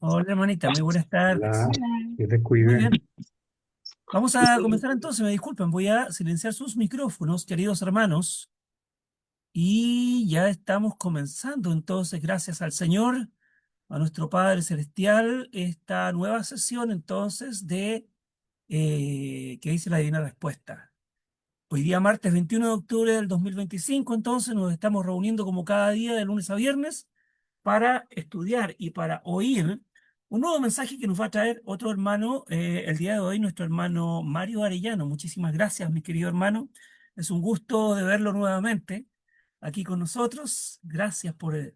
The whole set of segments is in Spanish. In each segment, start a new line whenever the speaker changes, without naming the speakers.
Hola, hermanita, muy buenas
Hola,
tardes.
que te
Muy
cuide.
bien, vamos a comenzar entonces. Me disculpen, voy a silenciar sus micrófonos, queridos hermanos. Y ya estamos comenzando entonces, gracias al Señor, a nuestro Padre Celestial, esta nueva sesión entonces de ¿qué dice la Divina Respuesta? Hoy día martes 21 de octubre del 2025, entonces nos estamos reuniendo como cada día de lunes a viernes para estudiar y para oír un nuevo mensaje que nos va a traer otro hermano el día de hoy, nuestro hermano Mario Arellano. Muchísimas gracias, mi querido hermano. Es un gusto de verlo nuevamente aquí con nosotros. Gracias por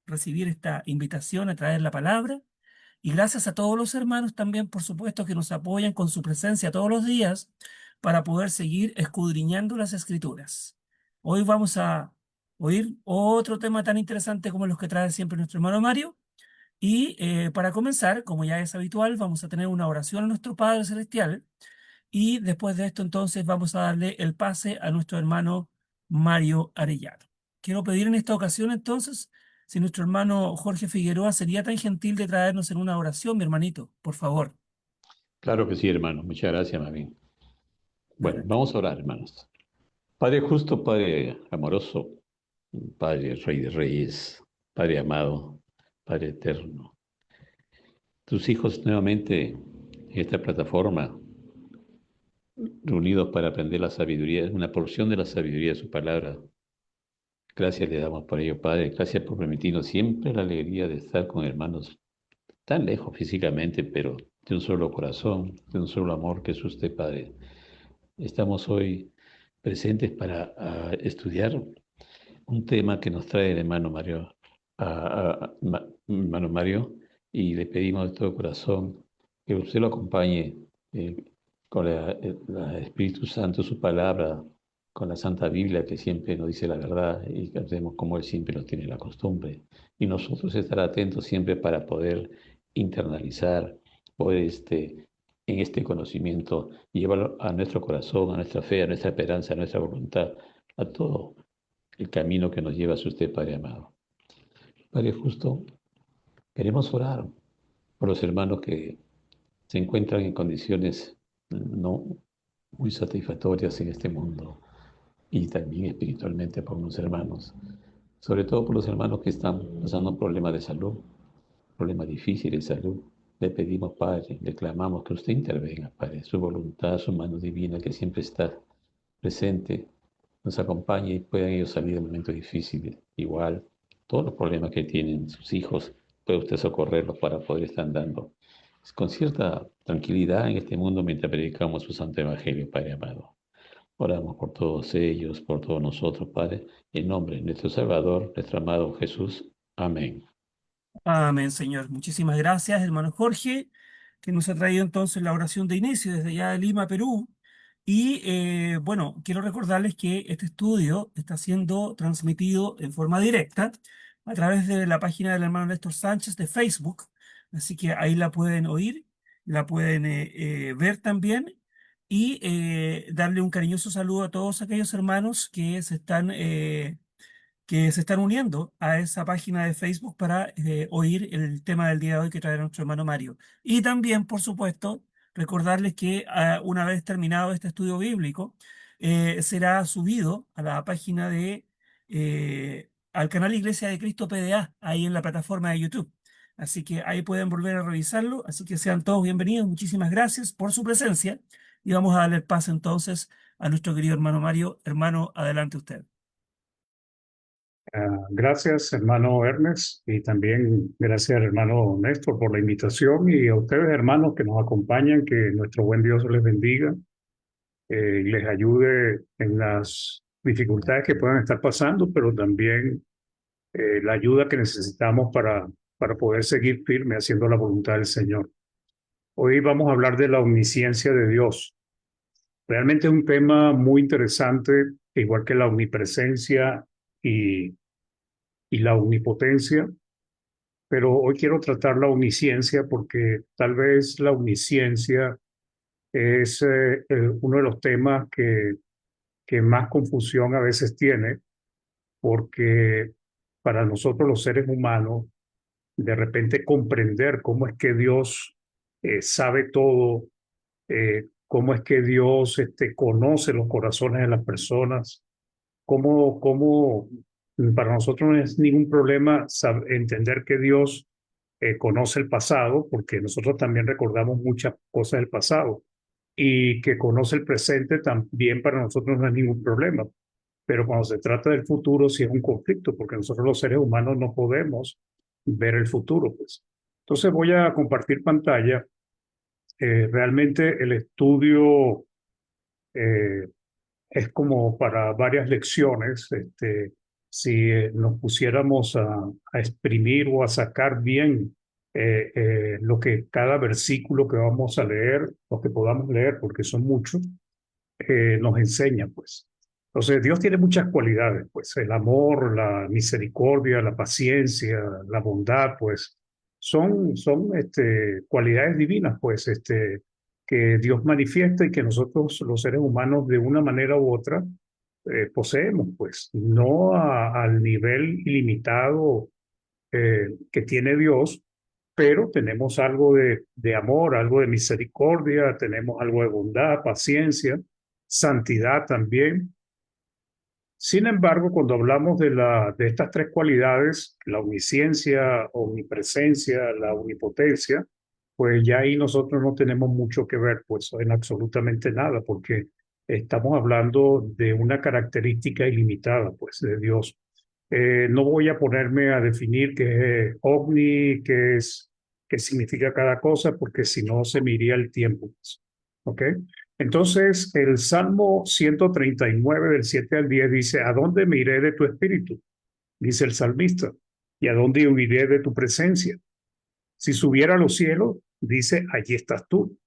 recibir esta invitación a traer la palabra. Y gracias a todos los hermanos también, por supuesto, que nos apoyan con su presencia todos los días para poder seguir escudriñando las escrituras. Hoy vamos a oír otro tema tan interesante como los que trae siempre nuestro hermano Mario. Y para comenzar, como ya es habitual, vamos a tener una oración a nuestro Padre Celestial. Y después de esto, entonces, vamos a darle el pase a nuestro hermano Mario Arellano. Quiero pedir en esta ocasión, entonces, si nuestro hermano Jorge Figueroa sería tan gentil de traernos en una oración, mi hermanito, por favor.
Claro que sí, hermano. Muchas gracias, mami. Bueno,
Adelante.
vamos a orar, hermanos. Padre justo, Padre amoroso, Padre Rey de Reyes, Padre amado, Padre eterno. Tus hijos nuevamente en esta plataforma, reunidos para aprender la sabiduría, una porción de la sabiduría de su palabra. Gracias le damos por ello, Padre. Gracias por permitirnos siempre la alegría de estar con hermanos tan lejos físicamente, pero de un solo corazón, de un solo amor que es usted, Padre. Estamos hoy presentes para estudiar un tema que nos trae el hermano Mario, hermano Mario, y le pedimos de todo corazón que usted lo acompañe eh, con el Espíritu Santo, su palabra, con la Santa Biblia que siempre nos dice la verdad y que hacemos como Él siempre nos tiene la costumbre. Y nosotros estar atentos siempre para poder internalizar, poder en este conocimiento llevarlo a nuestro corazón, a nuestra fe, a nuestra esperanza, a nuestra voluntad, a todo el camino que nos lleva a usted, Padre amado. Padre justo, queremos orar por los hermanos que se encuentran en condiciones no muy satisfactorias en este mundo y también espiritualmente por los hermanos, sobre todo por los hermanos que están pasando problemas de salud, problemas difíciles de salud. Le pedimos, Padre, le clamamos que usted intervenga, Padre, su voluntad, su mano divina que siempre está presente, nos acompañe y puedan ellos salir de momentos difíciles. Igual, todos los problemas que tienen sus hijos, puede usted socorrerlos para poder estar andando con cierta tranquilidad en este mundo mientras predicamos su santo evangelio, Padre amado. Oramos por todos ellos, por todos nosotros, Padre, en nombre de nuestro Salvador, nuestro amado Jesús. Amén.
Amén, Señor. Muchísimas gracias, hermano Jorge, que nos ha traído entonces la oración de inicio desde allá de Lima, Perú. Y bueno, quiero recordarles que este estudio está siendo transmitido en forma directa a través de la página del hermano Néstor Sánchez de Facebook. Así que ahí la pueden oír, la pueden ver también y darle un cariñoso saludo a todos aquellos hermanos que se están uniendo a esa página de Facebook para oír el tema del día de hoy que trae nuestro hermano Mario. Y también, por supuesto, recordarles que una vez terminado este estudio bíblico, será subido a la página al canal Iglesia de Cristo PDA, ahí en la plataforma de YouTube. Así que ahí pueden volver a revisarlo. Así que sean todos bienvenidos. Muchísimas gracias por su presencia. Y vamos a darle el paso entonces a nuestro querido hermano Mario. Hermano, adelante usted.
Gracias, hermano Ernest, y también gracias, hermano Néstor, por la invitación y a ustedes, hermanos, que nos acompañan, que nuestro buen Dios les bendiga y les ayude en las dificultades que puedan estar pasando, pero también la ayuda que necesitamos para poder seguir firme haciendo la voluntad del Señor. Hoy vamos a hablar de la omnisciencia de Dios. Realmente es un tema muy interesante, igual que la omnipresencia y, y la omnipotencia, pero hoy quiero tratar la omnisciencia porque tal vez la omnisciencia es uno de los temas que más confusión a veces tiene, porque para nosotros los seres humanos de repente comprender cómo es que Dios sabe todo, cómo es que Dios conoce los corazones de las personas, cómo para nosotros no es ningún problema entender que Dios conoce el pasado, porque nosotros también recordamos muchas cosas del pasado, y que conoce el presente también para nosotros no es ningún problema. Pero cuando se trata del futuro sí es un conflicto, porque nosotros los seres humanos no podemos ver el futuro, pues. Entonces voy a compartir pantalla. Realmente el estudio eh, es como para varias lecciones. Si nos pusiéramos a exprimir o a sacar bien lo que cada versículo que vamos a leer, o que podamos leer, porque son muchos, nos enseña, pues. Entonces, Dios tiene muchas cualidades, pues el amor, la misericordia, la paciencia, la bondad, pues son cualidades divinas, pues, que Dios manifiesta y que nosotros, los seres humanos, de una manera u otra, poseemos, pues, no al nivel ilimitado que tiene Dios, pero tenemos algo de amor, algo de misericordia, tenemos algo de bondad, paciencia, santidad también. Sin embargo, cuando hablamos de estas tres cualidades, la omnisciencia, omnipresencia, la omnipotencia, pues ya ahí nosotros no tenemos mucho que ver, pues en absolutamente nada, porque estamos hablando de una característica ilimitada, pues, de Dios. No voy a ponerme a definir qué es ovni, qué significa cada cosa, porque si no se me iría el tiempo, pues. ¿Ok? Entonces, el Salmo 139 del 7 al 10 dice, ¿a dónde me iré de tu espíritu? Dice el salmista, ¿y a dónde huiré de tu presencia? Si subiera a los cielos, dice, allí estás tú.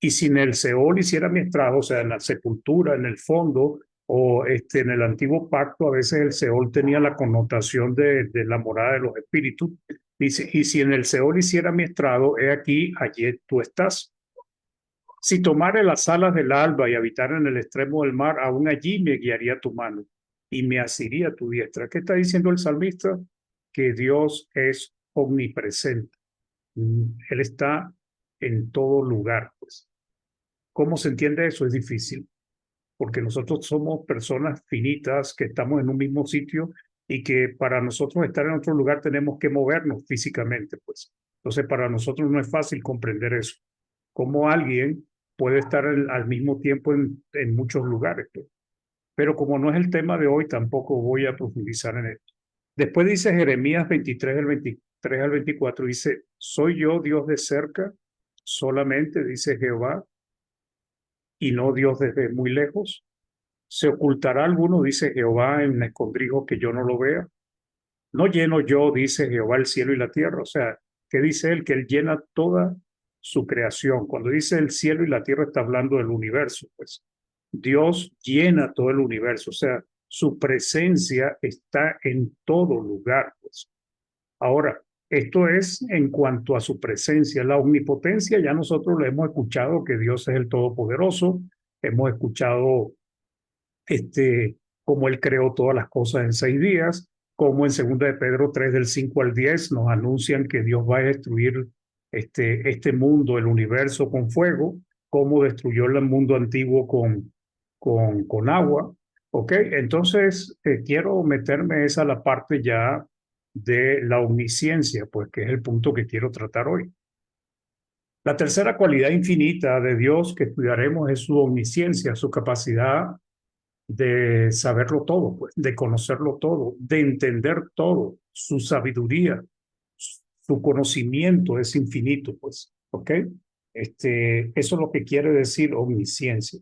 Y si en el Seol hiciera mi estrado, o sea, en la sepultura, en el fondo, o en el antiguo pacto, a veces el Seol tenía la connotación de la morada de los espíritus. Dice, y si en el Seol hiciera mi estrado, he aquí, allí tú estás. Si tomare las alas del alba y habitara en el extremo del mar, aún allí me guiaría tu mano y me asiría tu diestra. ¿Qué está diciendo el salmista? Que Dios es omnipresente. Él está en todo lugar, pues. ¿Cómo se entiende eso? Es difícil, porque nosotros somos personas finitas que estamos en un mismo sitio y que para nosotros estar en otro lugar tenemos que movernos físicamente, pues. Entonces, para nosotros no es fácil comprender eso. Cómo alguien puede estar al mismo tiempo en muchos lugares, pues. Pero como no es el tema de hoy, tampoco voy a profundizar en esto. Después dice Jeremías 23, del 23 al 24, dice, ¿soy yo Dios de cerca solamente, dice Jehová, y no Dios desde muy lejos? ¿Se ocultará alguno, dice Jehová, en un escondrijo que yo no lo vea? ¿No lleno yo, dice Jehová, el cielo y la tierra? O sea, ¿qué dice él? Que él llena toda su creación. Cuando dice el cielo y la tierra está hablando del universo, pues. Dios llena todo el universo, o sea, su presencia está en todo lugar, pues. Ahora, esto es en cuanto a su presencia. La omnipotencia ya nosotros lo hemos escuchado, que Dios es el Todopoderoso. Hemos escuchado cómo él creó todas las cosas en 6 días, como en 2 de Pedro 3 del 5 al 10 nos anuncian que Dios va a destruir este mundo, el universo con fuego, como destruyó el mundo antiguo con agua. ¿Ok? Entonces, quiero meterme esa la parte ya de la omnisciencia, pues que es el punto que quiero tratar hoy. La tercera cualidad infinita de Dios que estudiaremos es su omnisciencia, su capacidad de saberlo todo, pues, de conocerlo todo, de entender todo, su sabiduría, su conocimiento es infinito, pues, ¿ok? Eso es lo que quiere decir omnisciencia.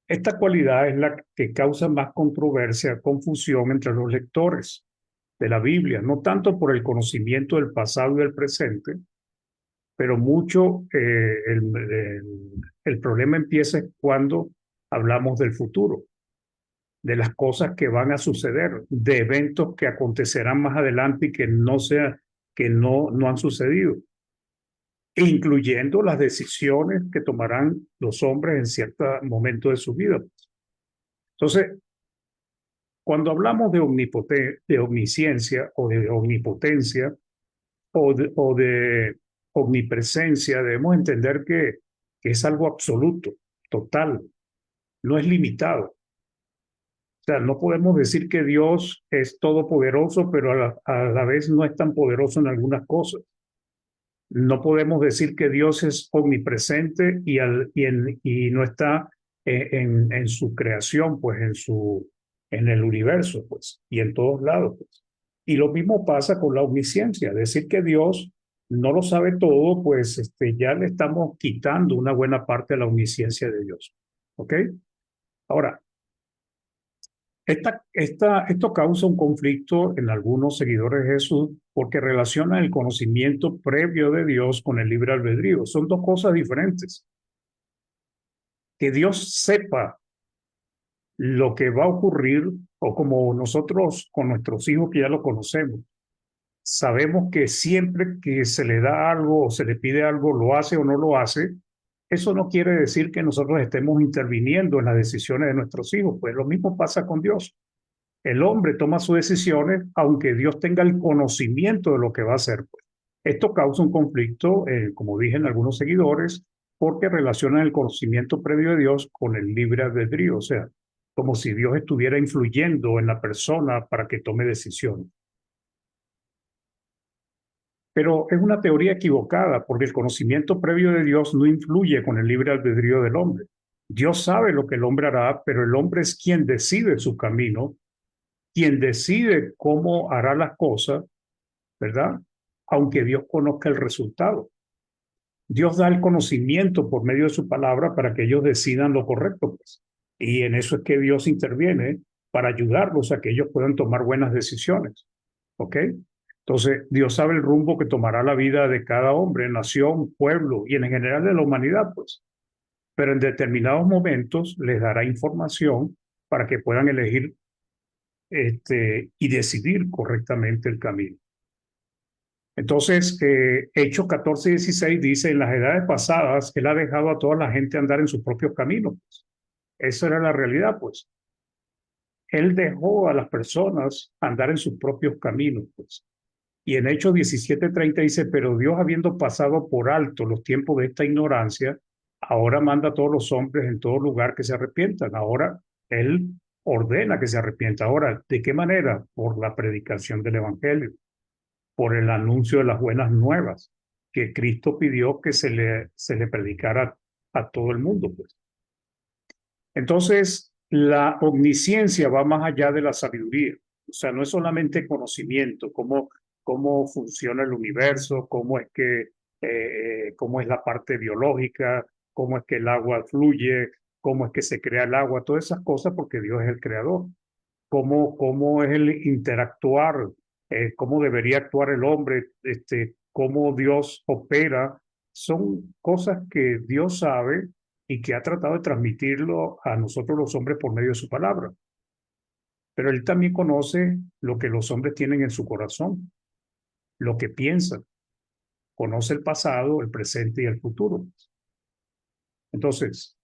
Esta cualidad es la que causa más controversia, confusión entre los lectores de la Biblia, no tanto por el conocimiento del pasado y del presente, pero mucho el problema empieza cuando hablamos del futuro, de las cosas que van a suceder, de eventos que acontecerán más adelante y que no han sucedido, incluyendo las decisiones que tomarán los hombres en cierto momento de su vida. Entonces, cuando hablamos de omnisciencia o de omnipotencia, o de omnipresencia, debemos entender que es algo absoluto, total, no es limitado. O sea, no podemos decir que Dios es todopoderoso, pero a la vez no es tan poderoso en algunas cosas. No podemos decir que Dios es omnipresente y no está en su creación, pues en el universo, pues, y en todos lados, pues. Y lo mismo pasa con la omnisciencia. Decir que Dios no lo sabe todo, pues ya le estamos quitando una buena parte de la omnisciencia de Dios. ¿Ok? Ahora, esto causa un conflicto en algunos seguidores de Jesús porque relacionan el conocimiento previo de Dios con el libre albedrío. Son dos cosas diferentes. Que Dios sepa lo que va a ocurrir, o como nosotros con nuestros hijos que ya lo conocemos, sabemos que siempre que se le da algo o se le pide algo, lo hace o no lo hace. Eso no quiere decir que nosotros estemos interviniendo en las decisiones de nuestros hijos, pues lo mismo pasa con Dios. El hombre toma sus decisiones aunque Dios tenga el conocimiento de lo que va a hacer, pues. Esto causa un conflicto, como dije en algunos seguidores, porque relacionan el conocimiento previo de Dios con el libre albedrío, o sea, como si Dios estuviera influyendo en la persona para que tome decisiones. Pero es una teoría equivocada porque el conocimiento previo de Dios no influye con el libre albedrío del hombre. Dios sabe lo que el hombre hará, pero el hombre es quien decide su camino, quien decide cómo hará las cosas, ¿verdad? Aunque Dios conozca el resultado. Dios da el conocimiento por medio de su palabra para que ellos decidan lo correcto, pues. Y en eso es que Dios interviene para ayudarlos a que ellos puedan tomar buenas decisiones. ¿Ok? Entonces, Dios sabe el rumbo que tomará la vida de cada hombre, nación, pueblo y en general de la humanidad, pues. Pero en determinados momentos les dará información para que puedan elegir y decidir correctamente el camino. Entonces, Hechos 14:16 dice, en las edades pasadas, Él ha dejado a toda la gente andar en sus propios caminos. Pues. Esa era la realidad, pues. Él dejó a las personas andar en sus propios caminos, pues. Y en Hechos 17:30 dice, pero Dios habiendo pasado por alto los tiempos de esta ignorancia, ahora manda a todos los hombres en todo lugar que se arrepientan. Ahora Él ordena que se arrepienta. Ahora, ¿de qué manera? Por la predicación del Evangelio, por el anuncio de las buenas nuevas, que Cristo pidió que se le predicara a todo el mundo, pues. Entonces, la omnisciencia va más allá de la sabiduría. O sea, no es solamente conocimiento, cómo funciona el universo, cómo es la parte biológica, cómo es que el agua fluye, cómo es que se crea el agua, todas esas cosas porque Dios es el creador. Cómo es el interactuar, cómo debería actuar el hombre, cómo Dios opera, son cosas que Dios sabe y que ha tratado de transmitirlo a nosotros los hombres por medio de su palabra. Pero Él también conoce lo que los hombres tienen en su corazón, lo que piensan, conoce el pasado, el presente y el futuro. Entonces,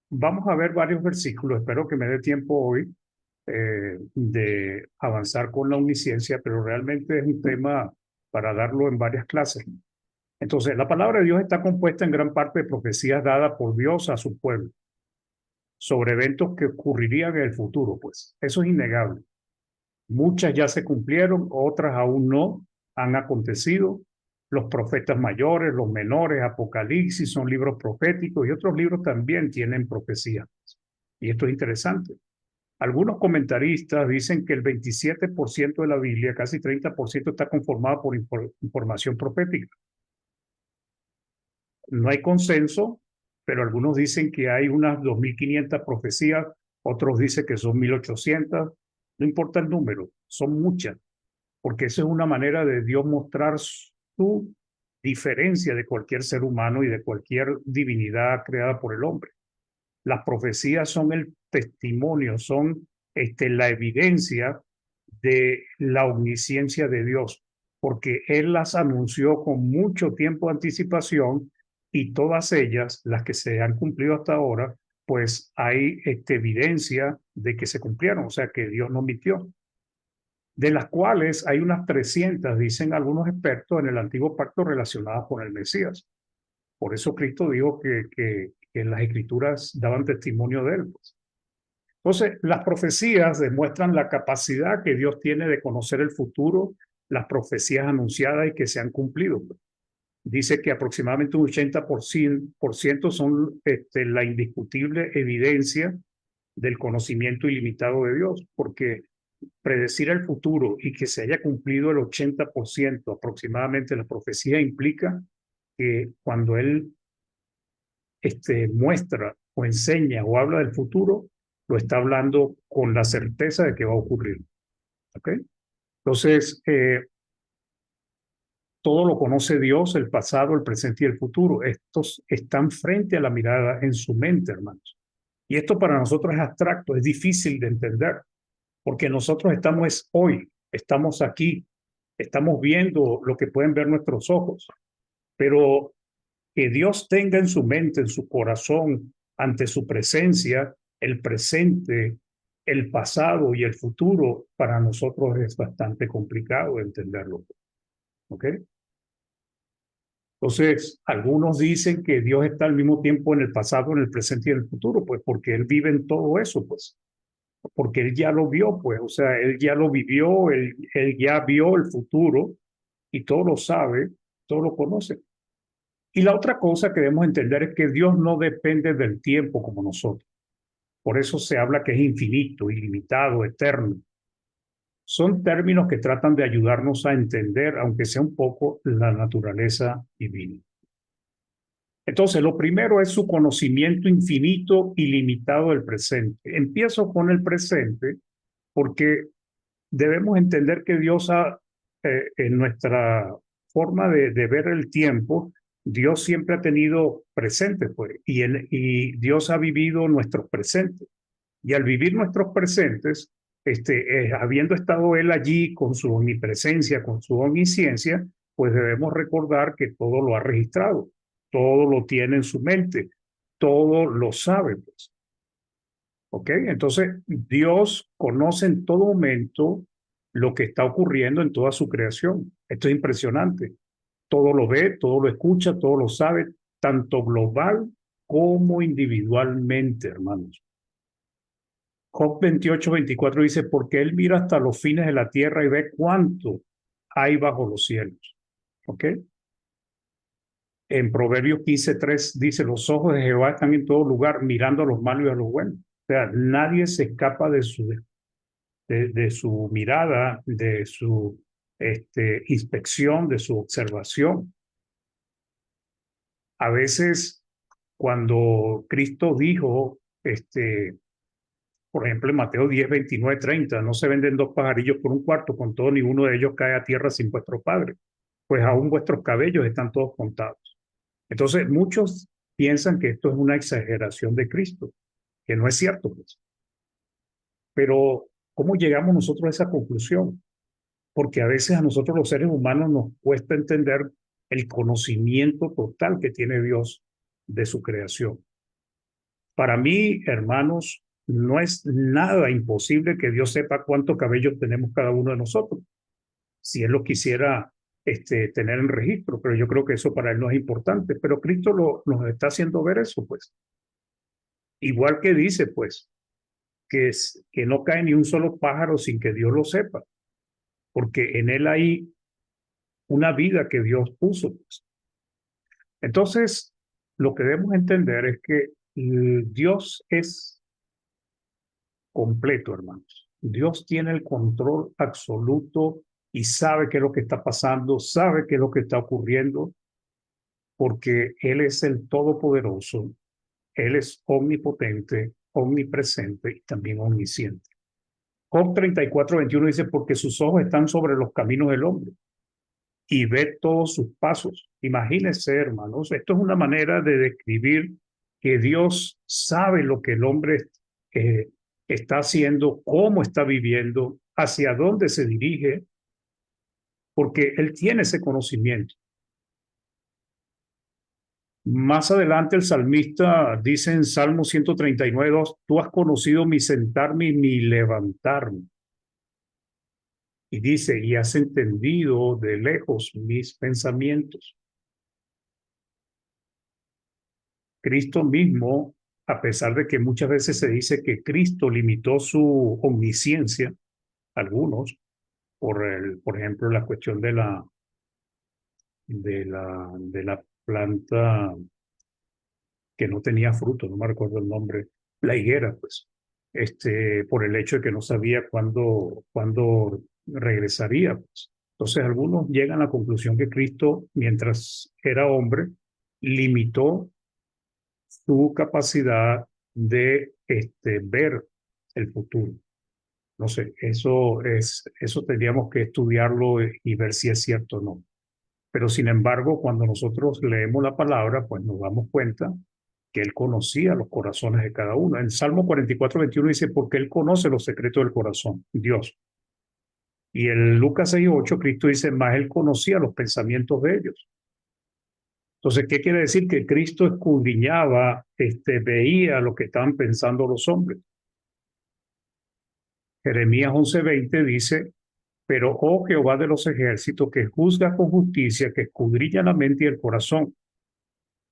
vamos a ver varios versículos, espero que me dé tiempo hoy de avanzar con la omnisciencia, pero realmente es un tema para darlo en varias clases. Entonces, la palabra de Dios está compuesta en gran parte de profecías dadas por Dios a su pueblo sobre eventos que ocurrirían en el futuro, pues. Eso es innegable. Muchas ya se cumplieron, otras aún no han acontecido. Los profetas mayores, los menores, Apocalipsis son libros proféticos y otros libros también tienen profecías. Y esto es interesante. Algunos comentaristas dicen que el 27% de la Biblia, casi 30%, está conformado por información profética. No hay consenso, pero algunos dicen que hay unas 2.500 profecías, otros dicen que son 1.800. No importa el número, son muchas, porque esa es una manera de Dios mostrar su diferencia de cualquier ser humano y de cualquier divinidad creada por el hombre. Las profecías son el testimonio, son la evidencia de la omnisciencia de Dios, porque Él las anunció con mucho tiempo de anticipación y todas ellas, las que se han cumplido hasta ahora, pues hay evidencia de que se cumplieron, o sea que Dios no mintió. de las cuales hay unas 300, dicen algunos expertos, en el Antiguo Pacto relacionadas con el Mesías. Por eso Cristo dijo que las Escrituras daban testimonio de él, pues. Entonces, las profecías demuestran la capacidad que Dios tiene de conocer el futuro, las profecías anunciadas y que se han cumplido, pues. Dice que aproximadamente un 80% son la indiscutible evidencia del conocimiento ilimitado de Dios, porque predecir el futuro y que se haya cumplido el 80% aproximadamente de la profecía implica que cuando Él muestra o enseña o habla del futuro, lo está hablando con la certeza de que va a ocurrir. ¿Ok? Entonces, todo lo conoce Dios, el pasado, el presente y el futuro. Estos están frente a la mirada en su mente, hermanos. Y esto para nosotros es abstracto, es difícil de entender, porque nosotros estamos hoy, estamos aquí, estamos viendo lo que pueden ver nuestros ojos, pero que Dios tenga en su mente, en su corazón, ante su presencia, el presente, el pasado y el futuro, para nosotros es bastante complicado entenderlo. ¿Ok? Entonces, algunos dicen que Dios está al mismo tiempo en el pasado, en el presente y en el futuro, pues porque Él vive en todo eso, pues. Porque Él ya lo vio, pues. O sea, Él ya lo vivió, él ya vio el futuro y todo lo sabe, todo lo conoce. Y la otra cosa que debemos entender es que Dios no depende del tiempo como nosotros. Por eso se habla que es infinito, ilimitado, eterno. Son términos que tratan de ayudarnos a entender, aunque sea un poco, la naturaleza divina. Entonces, lo primero es su conocimiento infinito y limitado del presente. Empiezo con el presente porque debemos entender que Dios en nuestra forma de ver el tiempo, Dios siempre ha tenido presente, pues, y Dios ha vivido nuestros presentes. Y al vivir nuestros presentes, habiendo estado Él allí con su omnipresencia, con su omnisciencia, pues debemos recordar que todo lo ha registrado, todo lo tiene en su mente, todo lo sabe, pues. ¿Ok? Entonces, Dios conoce en todo momento lo que está ocurriendo en toda su creación. Esto es impresionante. Todo lo ve, todo lo escucha, todo lo sabe, tanto global como individualmente, hermanos. Job 28:24 dice, porque Él mira hasta los fines de la tierra y ve cuánto hay bajo los cielos. ¿Ok? En Proverbios 15:3 dice, los ojos de Jehová están en todo lugar, mirando a los malos y a los buenos. O sea, nadie se escapa de su mirada, de su inspección, de su observación. A veces, cuando Cristo dijo, por ejemplo, en Mateo 10:29-30, no se venden dos pajarillos por un cuarto, con todo ninguno de ellos cae a tierra sin vuestro Padre, pues aún vuestros cabellos están todos contados. Entonces, muchos piensan que esto es una exageración de Cristo, que no es cierto, pues. Pero, ¿cómo llegamos nosotros a esa conclusión? Porque a veces a nosotros los seres humanos nos cuesta entender el conocimiento total que tiene Dios de su creación. Para mí, hermanos, no es nada imposible que Dios sepa cuántos cabellos tenemos cada uno de nosotros, si Él lo quisiera tener en registro, pero yo creo que eso para Él no es importante. Pero Cristo nos está haciendo ver eso, pues. Igual que dice, pues, que no cae ni un solo pájaro sin que Dios lo sepa, porque en Él hay una vida que Dios puso, pues. Entonces, lo que debemos entender es que Dios es completo, hermanos. Dios tiene el control absoluto y sabe qué es lo que está pasando, sabe qué es lo que está ocurriendo, porque Él es el Todopoderoso, Él es omnipotente, omnipresente y también omnisciente. Job 34:21 dice, porque sus ojos están sobre los caminos del hombre y ve todos sus pasos. Imagínense, hermanos, esto es una manera de describir que Dios sabe lo que el hombre está haciendo, cómo está viviendo, hacia dónde se dirige, porque Él tiene ese conocimiento. Más adelante el salmista dice en Salmo 139:2, tú has conocido mi sentarme y mi levantarme. Y dice, y has entendido de lejos mis pensamientos. Cristo mismo, a pesar de que muchas veces se dice que Cristo limitó su omnisciencia, algunos, por ejemplo, la cuestión de la planta que no tenía fruto, no me recuerdo el nombre, la higuera, pues, por el hecho de que no sabía cuándo regresaría, pues. Entonces, algunos llegan a la conclusión que Cristo, mientras era hombre, limitó su capacidad de ver el futuro. No sé, eso tendríamos que estudiarlo y ver si es cierto o no. Pero sin embargo, cuando nosotros leemos la palabra, pues nos damos cuenta que Él conocía los corazones de cada uno. En Salmo 44:21 dice, porque Él conoce los secretos del corazón, Dios. Y en Lucas 6:8, Cristo dice, más Él conocía los pensamientos de ellos. Entonces, ¿qué quiere decir? Que Cristo escudriñaba, veía lo que estaban pensando los hombres. Jeremías 11:20 dice, pero oh Jehová de los ejércitos, que juzga con justicia, que escudriña la mente y el corazón.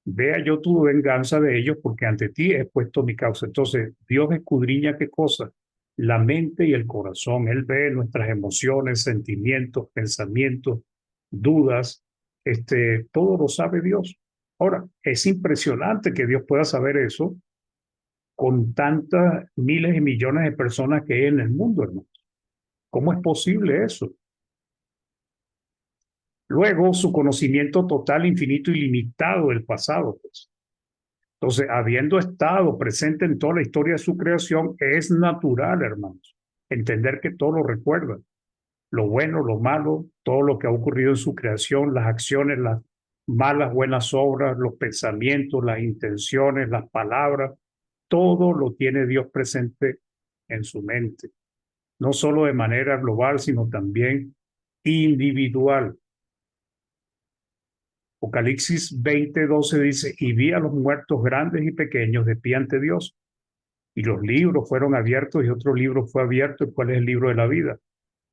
Vea yo tu venganza de ellos, porque ante ti he puesto mi causa. Entonces, Dios escudriña qué cosa, la mente y el corazón. Él ve nuestras emociones, sentimientos, pensamientos, dudas. Todo lo sabe Dios. Ahora, es impresionante que Dios pueda saber eso con tantas miles y millones de personas que hay en el mundo, hermano. ¿Cómo es posible eso? Luego, su conocimiento total, infinito y limitado del pasado, pues. Entonces, habiendo estado presente en toda la historia de su creación, es natural, hermanos, entender que todo lo recuerda, lo bueno, lo malo, todo lo que ha ocurrido en su creación, las acciones, las malas, buenas obras, los pensamientos, las intenciones, las palabras, todo lo tiene Dios presente en su mente, no solo de manera global, sino también individual. Apocalipsis 20:12 dice, y vi a los muertos grandes y pequeños de pie ante Dios, y los libros fueron abiertos y otro libro fue abierto, el cual es el libro de la vida.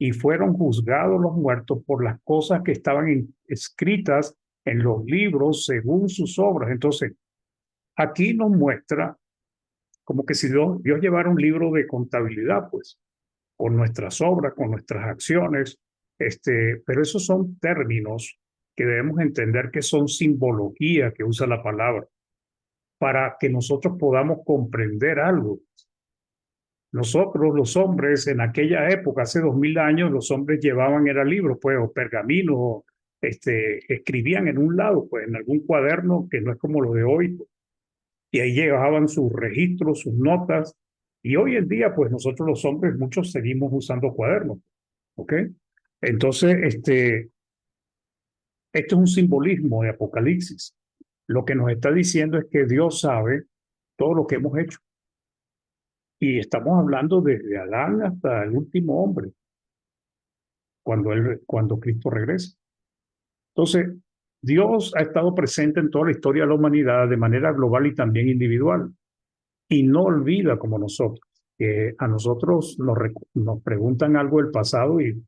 Y fueron juzgados los muertos por las cosas que estaban escritas en los libros según sus obras. Entonces, aquí nos muestra como que si Dios llevara un libro de contabilidad, pues, con nuestras obras, con nuestras acciones, pero esos son términos que debemos entender que son simbología que usa la palabra para que nosotros podamos comprender algo. Nosotros, los hombres, en aquella época, hace 2000 años, los hombres llevaban, era libros, pues, o pergaminos, escribían en un lado, pues, en algún cuaderno que no es como lo de hoy, pues, y ahí llevaban sus registros, sus notas, y hoy en día, pues, nosotros los hombres, muchos seguimos usando cuadernos, ¿ok? Entonces, esto es un simbolismo de Apocalipsis. Lo que nos está diciendo es que Dios sabe todo lo que hemos hecho. Y estamos hablando desde Adán hasta el último hombre, cuando Cristo regrese. Entonces, Dios ha estado presente en toda la historia de la humanidad de manera global y también individual. Y no olvida como nosotros, que a nosotros nos preguntan algo del pasado y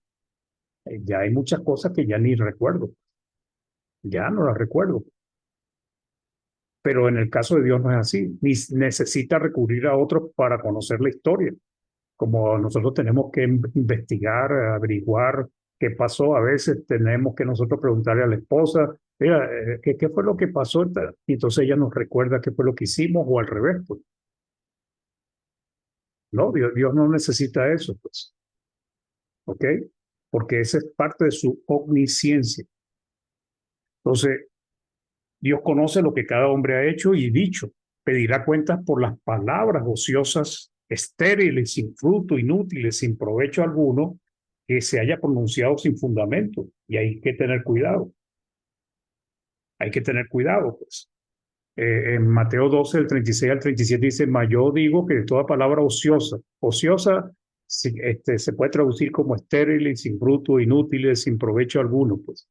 ya hay muchas cosas que ya ni recuerdo. Ya no las recuerdo. Pero en el caso de Dios no es así. Ni necesita recurrir a otros para conocer la historia. Como nosotros tenemos que investigar, averiguar qué pasó, a veces tenemos que nosotros preguntarle a la esposa, mira, ¿qué fue lo que pasó? Y entonces ella nos recuerda qué fue lo que hicimos o al revés, pues. No, Dios no necesita eso, pues. ¿Ok? Porque esa es parte de su omnisciencia. Entonces, Dios conoce lo que cada hombre ha hecho y dicho. Pedirá cuentas por las palabras ociosas, estériles, sin fruto, inútiles, sin provecho alguno, que se haya pronunciado sin fundamento. Y hay que tener cuidado. Hay que tener cuidado, pues. En Mateo 12, del 36 al 37 dice, mas yo digo que de toda palabra ociosa, ociosa se puede traducir como estéril y sin fruto, inútiles, sin provecho alguno, pues.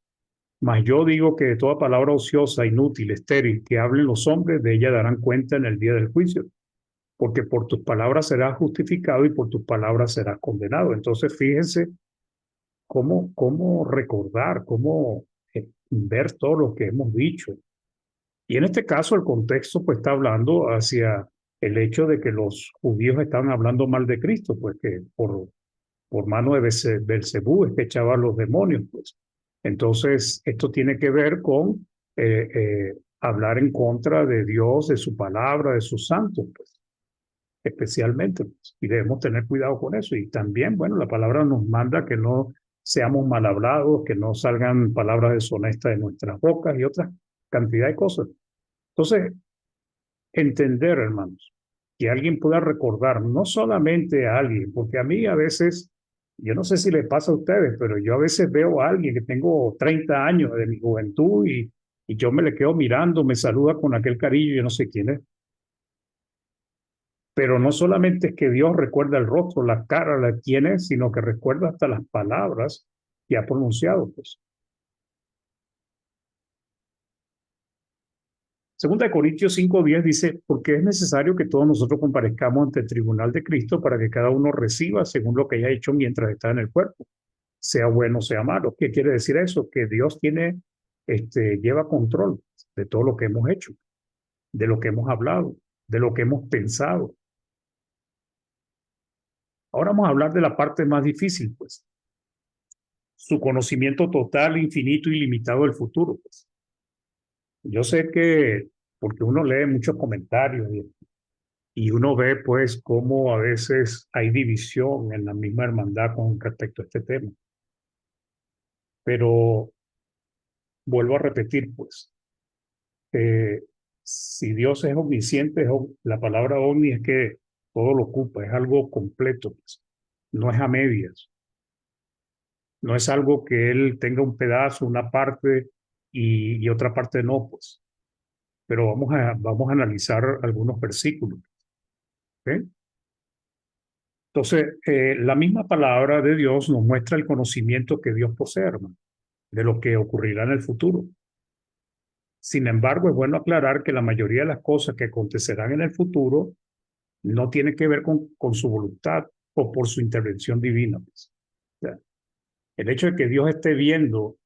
Mas yo digo que de toda palabra ociosa, inútil, estéril, que hablen los hombres, de ella darán cuenta en el día del juicio. Porque por tus palabras serás justificado y por tus palabras serás condenado. Entonces, fíjense cómo recordar, cómo ver todo lo que hemos dicho. Y en este caso el contexto pues está hablando hacia el hecho de que los judíos estaban hablando mal de Cristo, pues que por mano de Belcebú es que echaba a los demonios, pues. Entonces, esto tiene que ver con hablar en contra de Dios, de su palabra, de sus santos, pues, especialmente, pues. Y debemos tener cuidado con eso. Y también, bueno, la palabra nos manda que no seamos mal hablados, que no salgan palabras deshonestas de nuestras bocas y otra cantidad de cosas. Entonces, entender, hermanos, que alguien pueda recordar, no solamente a alguien, porque a mí a veces, yo no sé si le pasa a ustedes, pero yo a veces veo a alguien que tengo 30 años de mi juventud y yo me le quedo mirando, me saluda con aquel cariño, yo no sé quién es. Pero no solamente es que Dios recuerda el rostro, la cara, quién es, sino que recuerda hasta las palabras que ha pronunciado, pues. Segunda de Corintios 5:10 dice, porque es necesario que todos nosotros comparezcamos ante el tribunal de Cristo para que cada uno reciba según lo que haya hecho mientras está en el cuerpo, sea bueno o sea malo. ¿Qué quiere decir eso? Que Dios lleva control de todo lo que hemos hecho, de lo que hemos hablado, de lo que hemos pensado. Ahora vamos a hablar de la parte más difícil, pues, su conocimiento total, infinito y limitado del futuro, pues. Yo sé que, porque uno lee muchos comentarios y uno ve pues cómo a veces hay división en la misma hermandad con respecto a este tema. Pero vuelvo a repetir pues, si Dios es omnisciente, la palabra omni es que todo lo ocupa, es algo completo, pues. No es a medias, no es algo que Él tenga un pedazo, una parte y otra parte no, pues. Pero vamos a analizar algunos versículos. ¿Okay? Entonces, la misma palabra de Dios nos muestra el conocimiento que Dios posee, hermano, de lo que ocurrirá en el futuro. Sin embargo, es bueno aclarar que la mayoría de las cosas que acontecerán en el futuro no tienen que ver con su voluntad o por su intervención divina, pues. O sea, el hecho de que Dios esté viendo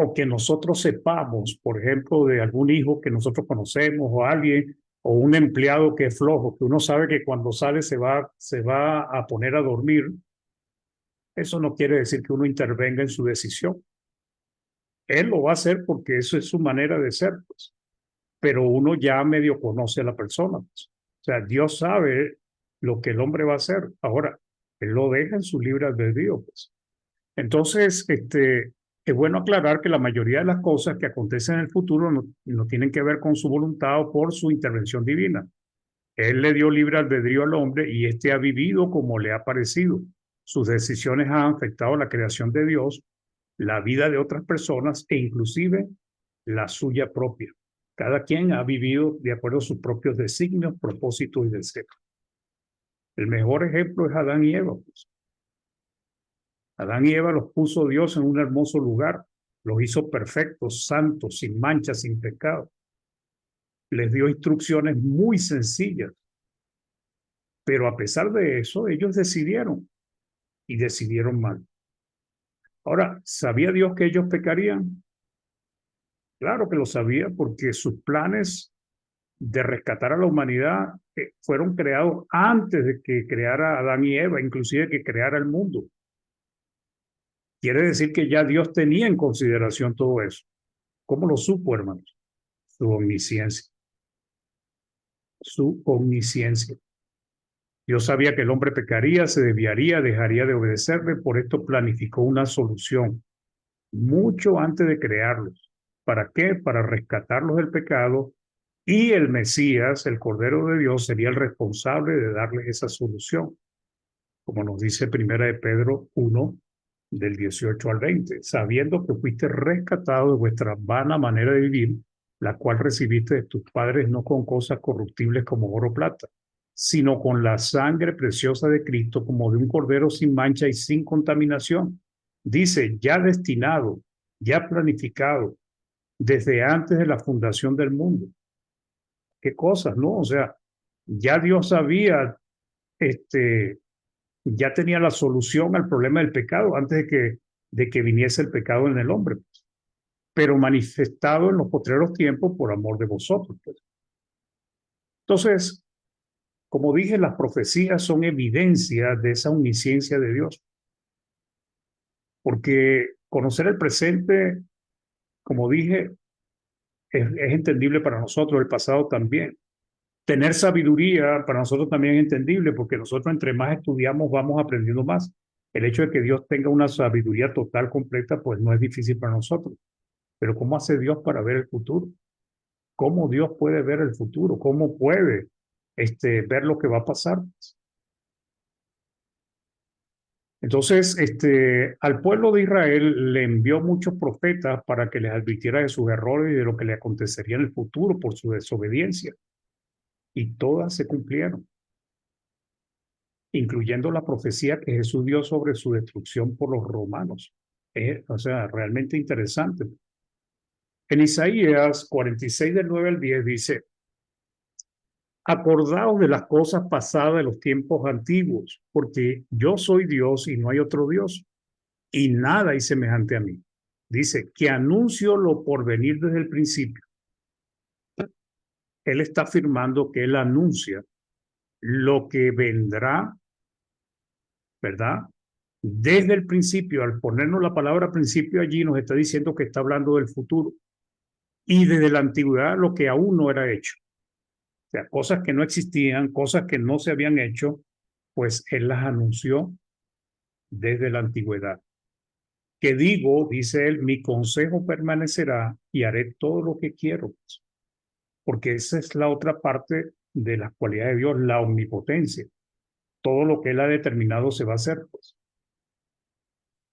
o que nosotros sepamos, por ejemplo, de algún hijo que nosotros conocemos o alguien o un empleado que es flojo, que uno sabe que cuando sale se va a poner a dormir. Eso no quiere decir que uno intervenga en su decisión. Él lo va a hacer porque eso es su manera de ser, pues. Pero uno ya medio conoce a la persona, pues. O sea, Dios sabe lo que el hombre va a hacer. Ahora, Él lo deja en su libre albedrío, pues. Entonces, es bueno aclarar que la mayoría de las cosas que acontecen en el futuro no tienen que ver con su voluntad o por su intervención divina. Él le dio libre albedrío al hombre y éste ha vivido como le ha parecido. Sus decisiones han afectado la creación de Dios, la vida de otras personas e inclusive la suya propia. Cada quien ha vivido de acuerdo a sus propios designios, propósitos y deseos. El mejor ejemplo es Adán y Eva, pues. Adán y Eva los puso Dios en un hermoso lugar, los hizo perfectos, santos, sin mancha, sin pecado. Les dio instrucciones muy sencillas, pero a pesar de eso, ellos decidieron y decidieron mal. Ahora, ¿sabía Dios que ellos pecarían? Claro que lo sabía, porque sus planes de rescatar a la humanidad fueron creados antes de que creara a Adán y Eva, inclusive que creara el mundo. Quiere decir que ya Dios tenía en consideración todo eso. ¿Cómo lo supo, hermanos? Su omnisciencia. Su omnisciencia. Dios sabía que el hombre pecaría, se desviaría, dejaría de obedecerle, por esto planificó una solución mucho antes de crearlos. ¿Para qué? Para rescatarlos del pecado, y el Mesías, el Cordero de Dios, sería el responsable de darles esa solución, como nos dice Primera de Pedro 1, del 18 al 20, sabiendo que fuiste rescatado de vuestra vana manera de vivir, la cual recibiste de tus padres no con cosas corruptibles como oro o plata, sino con la sangre preciosa de Cristo, como de un cordero sin mancha y sin contaminación. Dice, ya destinado, ya planificado, desde antes de la fundación del mundo. ¿Qué cosas, no? O sea, ya Dios había ya tenía la solución al problema del pecado antes de que viniese el pecado en el hombre, pues, pero manifestado en los postreros tiempos por amor de vosotros. Pues. Entonces, como dije, las profecías son evidencia de esa omnisciencia de Dios, porque conocer el presente, como dije, es entendible para nosotros, el pasado también. Tener sabiduría para nosotros también es entendible, porque nosotros entre más estudiamos vamos aprendiendo más. El hecho de que Dios tenga una sabiduría total, completa, pues no es difícil para nosotros. Pero ¿cómo hace Dios para ver el futuro? ¿Cómo Dios puede ver el futuro? ¿Cómo puede ver lo que va a pasar? Entonces, al pueblo de Israel le envió muchos profetas para que les advirtiera de sus errores y de lo que le acontecería en el futuro por su desobediencia. Y todas se cumplieron, incluyendo la profecía que Jesús dio sobre su destrucción por los romanos. O sea, realmente interesante. En Isaías 46, del 9 al 10, dice: acordaos de las cosas pasadas de los tiempos antiguos, porque yo soy Dios y no hay otro Dios, y nada hay semejante a mí. Dice que anuncio lo por venir desde el principio. Él está afirmando que él anuncia lo que vendrá, ¿verdad? Desde el principio, al ponernos la palabra principio allí, nos está diciendo que está hablando del futuro. Y desde la antigüedad, lo que aún no era hecho. O sea, cosas que no existían, cosas que no se habían hecho, pues él las anunció desde la antigüedad. Que digo, dice él, mi consejo permanecerá y haré todo lo que quiero. Porque esa es la otra parte de las cualidades de Dios, la omnipotencia. Todo lo que él ha determinado se va a hacer. Pues.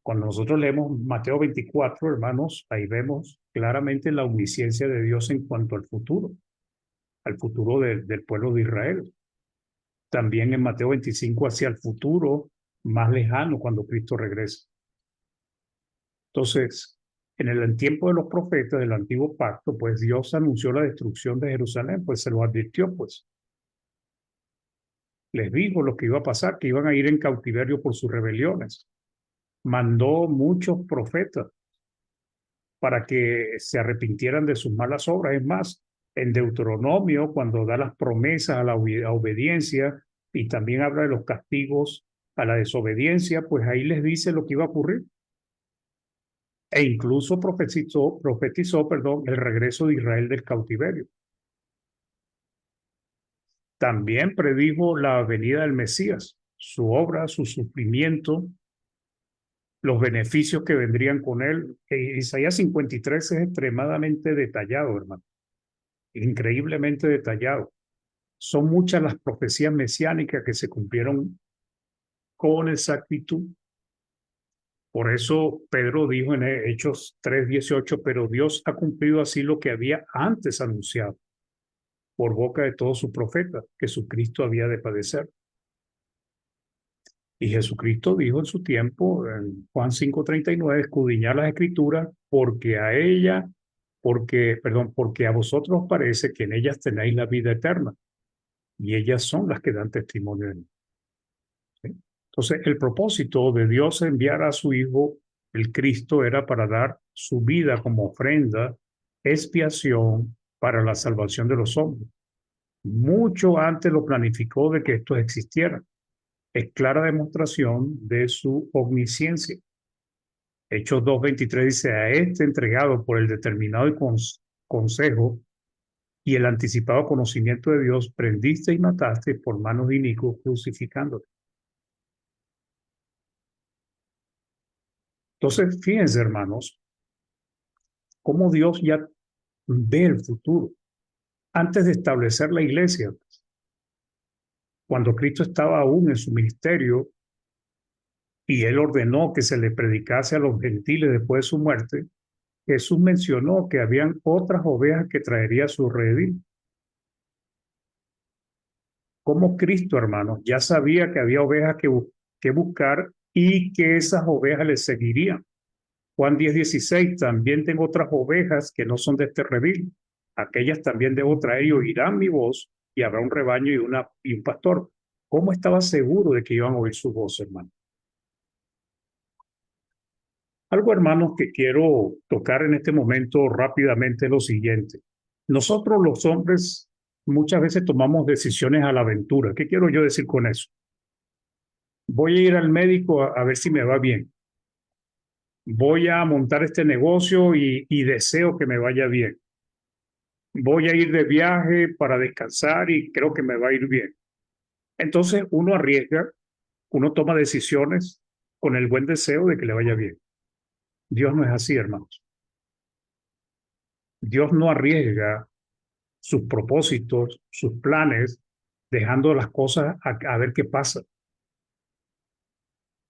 Cuando nosotros leemos Mateo 24, hermanos, ahí vemos claramente la omnisciencia de Dios en cuanto al futuro del pueblo de Israel. También en Mateo 25 hacia el futuro más lejano cuando Cristo regrese. Entonces, en el tiempo de los profetas del antiguo pacto, pues Dios anunció la destrucción de Jerusalén, pues se lo advirtió, pues. Les dijo lo que iba a pasar, que iban a ir en cautiverio por sus rebeliones. Mandó muchos profetas para que se arrepintieran de sus malas obras. Es más, en Deuteronomio, cuando da las promesas a la obediencia y también habla de los castigos a la desobediencia, pues ahí les dice lo que iba a ocurrir. E incluso profetizó, el regreso de Israel del cautiverio. También predijo la venida del Mesías, su obra, su sufrimiento, los beneficios que vendrían con él. Isaías 53 es extremadamente detallado, hermano, increíblemente detallado. Son muchas las profecías mesiánicas que se cumplieron con exactitud. Por eso Pedro dijo en Hechos 3:18, pero Dios ha cumplido así lo que había antes anunciado por boca de todos sus profetas, que Jesucristo había de padecer. Y Jesucristo dijo en su tiempo, en Juan 5:39, escudriñad las escrituras, porque porque a vosotros os parece que en ellas tenéis la vida eterna, y ellas son las que dan testimonio de mí. ¿Sí? Entonces, el propósito de Dios enviar a su Hijo, el Cristo, era para dar su vida como ofrenda, expiación para la salvación de los hombres. Mucho antes lo planificó de que esto existiera. Es clara demostración de su omnisciencia. Hechos 2:23 dice: a este entregado por el determinado consejo y el anticipado conocimiento de Dios, prendiste y mataste por manos de inicuos, crucificándote. Entonces, fíjense, hermanos, cómo Dios ya ve el futuro. Antes de establecer la iglesia, cuando Cristo estaba aún en su ministerio, y él ordenó que se le predicase a los gentiles después de su muerte, Jesús mencionó que habían otras ovejas que traería su redil. Como Cristo, hermanos, ya sabía que había ovejas que buscar y que esas ovejas le seguirían. Juan 10:16, también tengo otras ovejas que no son de este redil. Aquellas también debo traer y oirán mi voz, y habrá un rebaño y un pastor. ¿Cómo estaba seguro de que iban a oír su voz, hermano? Algo, hermanos, que quiero tocar en este momento rápidamente es lo siguiente. Nosotros los hombres muchas veces tomamos decisiones a la aventura. ¿Qué quiero yo decir con eso? Voy a ir al médico a ver si me va bien. Voy a montar este negocio y deseo que me vaya bien. Voy a ir de viaje para descansar y creo que me va a ir bien. Entonces uno arriesga, uno toma decisiones con el buen deseo de que le vaya bien. Dios no es así, hermanos. Dios no arriesga sus propósitos, sus planes, dejando las cosas a ver qué pasa.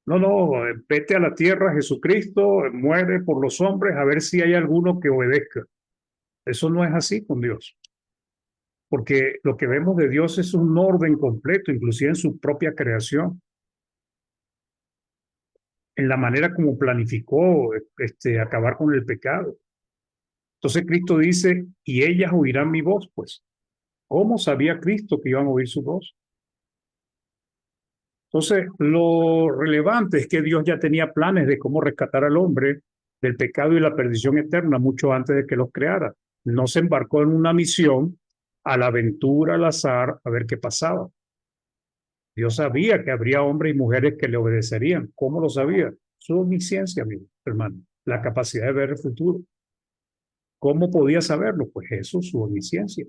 No, no, vete a la tierra, Jesucristo muere por los hombres, a ver si hay alguno que obedezca. Eso no es así con Dios, porque lo que vemos de Dios es un orden completo, inclusive en su propia creación, en la manera como planificó acabar con el pecado. Entonces Cristo dice, y ellas oirán mi voz, pues. ¿Cómo sabía Cristo que iban a oír su voz? Entonces, lo relevante es que Dios ya tenía planes de cómo rescatar al hombre del pecado y la perdición eterna mucho antes de que los creara. No se embarcó en una misión a la aventura, al azar, a ver qué pasaba. Dios sabía que habría hombres y mujeres que le obedecerían. ¿Cómo lo sabía? Su omnisciencia, mi hermano, la capacidad de ver el futuro. ¿Cómo podía saberlo? Pues eso, su omnisciencia.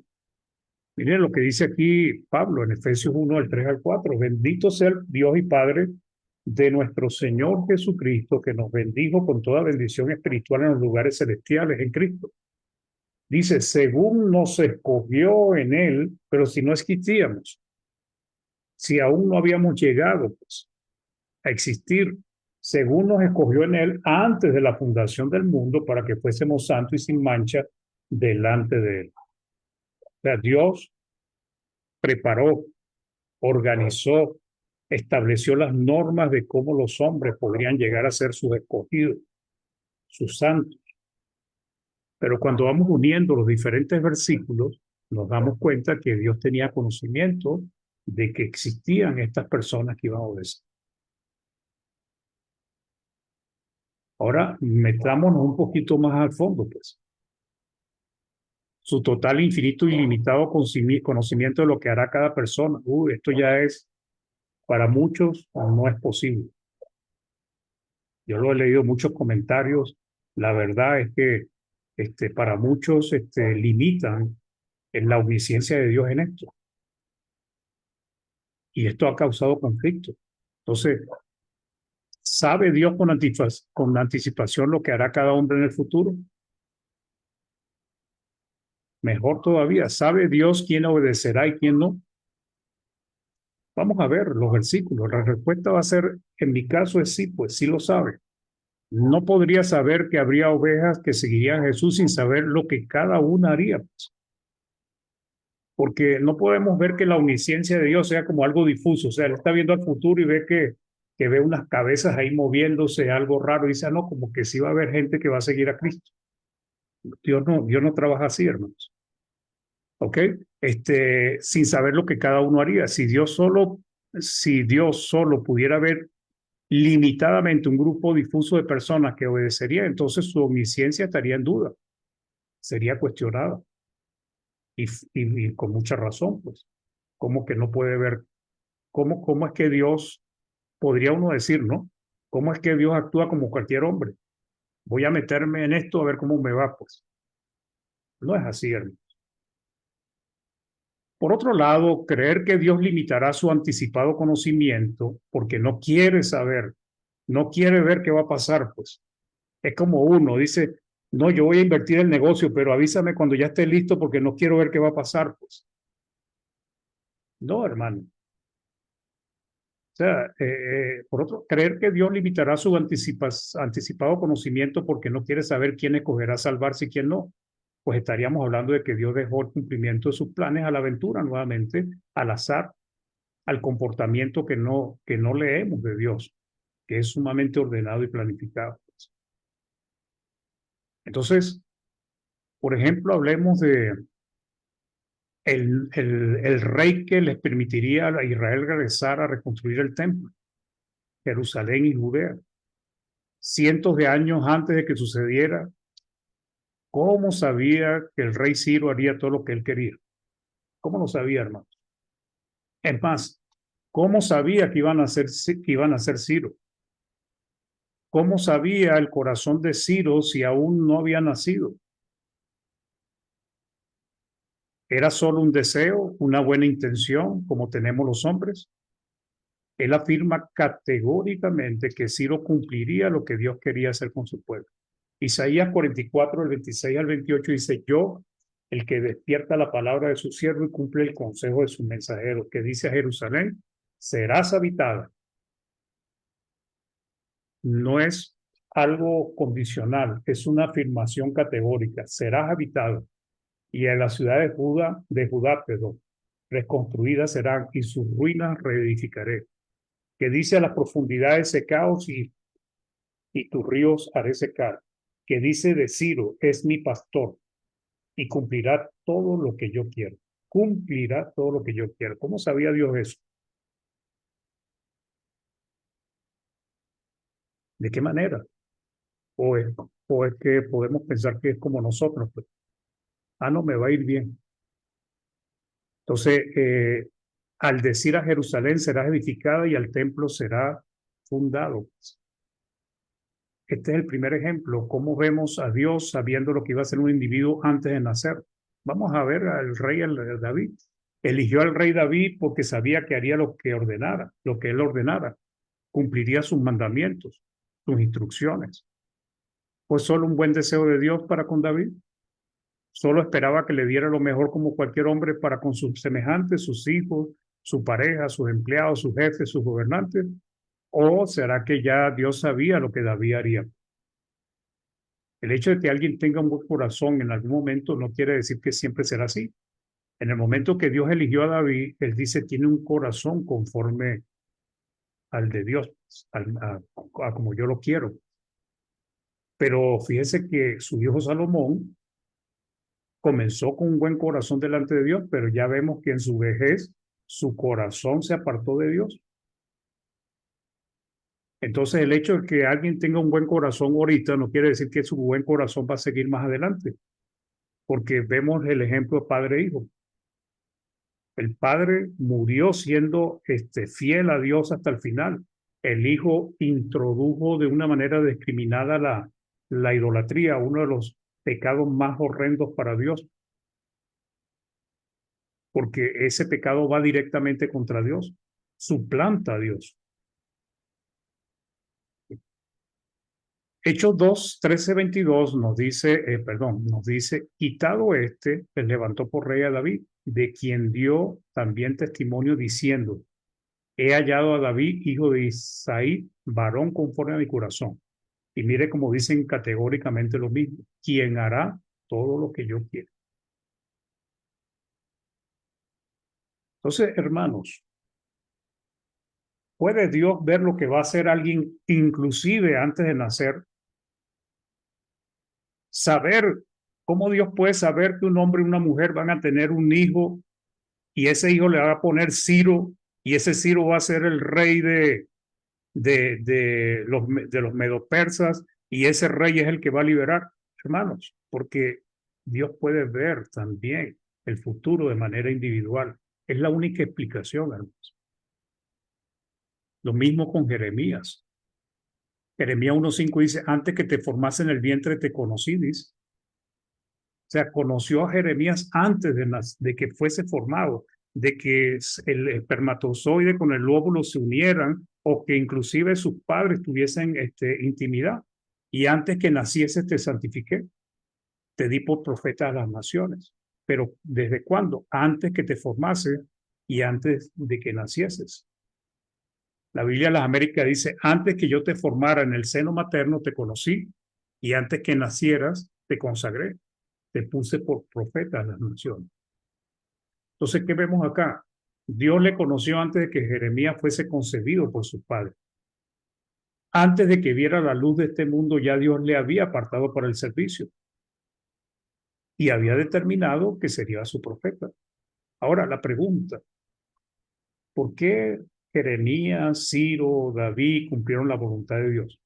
Miren lo que dice aquí Pablo en Efesios 1, del 3 al 4. Bendito sea el Dios y Padre de nuestro Señor Jesucristo, que nos bendijo con toda bendición espiritual en los lugares celestiales en Cristo. Dice, según nos escogió en Él, pero si no existíamos, si aún no habíamos llegado pues, a existir, según nos escogió en Él antes de la fundación del mundo para que fuésemos santos y sin mancha delante de Él. O sea, Dios preparó, organizó, estableció las normas de cómo los hombres podrían llegar a ser sus escogidos, sus santos. Pero cuando vamos uniendo los diferentes versículos, nos damos cuenta que Dios tenía conocimiento de que existían estas personas que iban a obedecer. Ahora, metámonos un poquito más al fondo, pues. Su total, infinito y limitado conocimiento de lo que hará cada persona. Esto ya es, para muchos, no es posible. Yo lo he leído muchos comentarios. La verdad es que para muchos limitan en la omnisciencia de Dios en esto. Y esto ha causado conflicto. Entonces, ¿sabe Dios con anticipación lo que hará cada hombre en el futuro? Mejor todavía, ¿sabe Dios quién obedecerá y quién no? Vamos a ver los versículos. La respuesta va a ser, en mi caso es sí, pues sí lo sabe. No podría saber que habría ovejas que seguirían a Jesús sin saber lo que cada una haría. Pues. Porque no podemos ver que la omnisciencia de Dios sea como algo difuso. O sea, él está viendo al futuro y ve que ve unas cabezas ahí moviéndose, algo raro, y dice, no, como que sí va a haber gente que va a seguir a Cristo. Dios no trabaja así, hermanos. ¿Ok? Sin saber lo que cada uno haría. Si Dios solo pudiera ver limitadamente un grupo difuso de personas que obedecería, entonces su omnisciencia estaría en duda, sería cuestionada. Y con mucha razón, pues. ¿Cómo que no puede ver? ¿Cómo es que Dios, podría uno decir, ¿no? ¿Cómo es que Dios actúa como cualquier hombre? Voy a meterme en esto a ver cómo me va, pues. No es así, hermano. Por otro lado, creer que Dios limitará su anticipado conocimiento porque no quiere saber, no quiere ver qué va a pasar, pues. Es como uno dice, no, yo voy a invertir el negocio, pero avísame cuando ya esté listo porque no quiero ver qué va a pasar, pues. No, hermano. O sea, por otro, creer que Dios limitará su anticipado conocimiento porque no quiere saber quién escogerá salvarse y quién no, pues estaríamos hablando de que Dios dejó el cumplimiento de sus planes a la aventura nuevamente, al azar, al comportamiento que no leemos de Dios, que es sumamente ordenado y planificado. Entonces, por ejemplo, hablemos el rey que les permitiría a Israel regresar a reconstruir el templo, Jerusalén y Judea. Cientos de años antes de que sucediera, ¿cómo sabía que el rey Ciro haría todo lo que él quería? ¿Cómo lo sabía, hermano? Es más, ¿cómo sabía que iban a ser Ciro? ¿Cómo sabía el corazón de Ciro si aún no había nacido? ¿Era solo un deseo, una buena intención, como tenemos los hombres? Él afirma categóricamente que Ciro cumpliría lo que Dios quería hacer con su pueblo. Isaías 44, del 26 al 28 dice: yo, el que despierta la palabra de su siervo y cumple el consejo de su mensajero, que dice a Jerusalén: serás habitada. No es algo condicional, es una afirmación categórica: serás habitada. Y en la ciudad de Judá, perdón, reconstruidas serán, y sus ruinas reedificaré. Que dice: a las profundidades secaos y tus ríos haré secar. Que dice de Ciro: es mi pastor y cumplirá todo lo que yo quiero. Cumplirá todo lo que yo quiero. ¿Cómo sabía Dios eso? ¿De qué manera? O es que podemos pensar que es como nosotros, pues, no, me va a ir bien. Entonces, al decir a Jerusalén será edificada y al templo será fundado. Este es el primer ejemplo, cómo vemos a Dios sabiendo lo que iba a ser un individuo antes de nacer. Vamos a ver al rey David. Eligió al rey David porque sabía que haría lo que ordenara, lo que él ordenara. Cumpliría sus mandamientos, sus instrucciones. ¿Fue solo un buen deseo de Dios para con David? ¿Solo esperaba que le diera lo mejor como cualquier hombre para con sus semejantes, sus hijos, su pareja, sus empleados, sus jefes, sus gobernantes? ¿O será que ya Dios sabía lo que David haría? El hecho de que alguien tenga un buen corazón en algún momento no quiere decir que siempre será así. En el momento que Dios eligió a David, él dice: tiene un corazón conforme al de Dios, a como yo lo quiero. Pero fíjese que su hijo Salomón comenzó con un buen corazón delante de Dios, pero ya vemos que en su vejez su corazón se apartó de Dios. Entonces, el hecho de que alguien tenga un buen corazón ahorita no quiere decir que su buen corazón va a seguir más adelante, porque vemos el ejemplo de padre e hijo. El padre murió siendo fiel a Dios hasta el final. El hijo introdujo de una manera discriminada la idolatría, uno de los pecados más horrendos para Dios, porque ese pecado va directamente contra Dios, suplanta a Dios. Hechos 2, 13, 22 nos dice, nos dice: quitado les levantó por rey a David, de quien dio también testimonio diciendo: he hallado a David, hijo de Isaí, varón conforme a mi corazón. Y mire cómo dicen categóricamente lo mismo: quien hará todo lo que yo quiero. Entonces, hermanos, ¿puede Dios ver lo que va a hacer alguien inclusive antes de nacer? Saber, ¿cómo Dios puede saber que un hombre y una mujer van a tener un hijo y ese hijo le va a poner Ciro y ese Ciro va a ser el rey de los medopersas y ese rey es el que va a liberar? Hermanos, porque Dios puede ver también el futuro de manera individual. Es la única explicación, hermanos. Lo mismo con Jeremías. Jeremías 1:5 dice: antes que te formase en el vientre te conocí, dice. O sea, conoció a Jeremías antes de que fuese formado, de que el espermatozoide con el óvulo se unieran o que inclusive sus padres tuviesen intimidad. Y antes que naciese te santifiqué, te di por profeta a las naciones. Pero ¿desde cuándo? Antes que te formase y antes de que nacieses. La Biblia de las Américas dice: antes que yo te formara en el seno materno te conocí y antes que nacieras te consagré, te puse por profeta a las naciones. Entonces, ¿qué vemos acá? Dios le conoció antes de que Jeremías fuese concebido por sus padres. Antes de que viera la luz de este mundo, ya Dios le había apartado para el servicio y había determinado que sería su profeta. Ahora la pregunta, ¿por qué Jeremías, Ciro, David cumplieron la voluntad de Dios?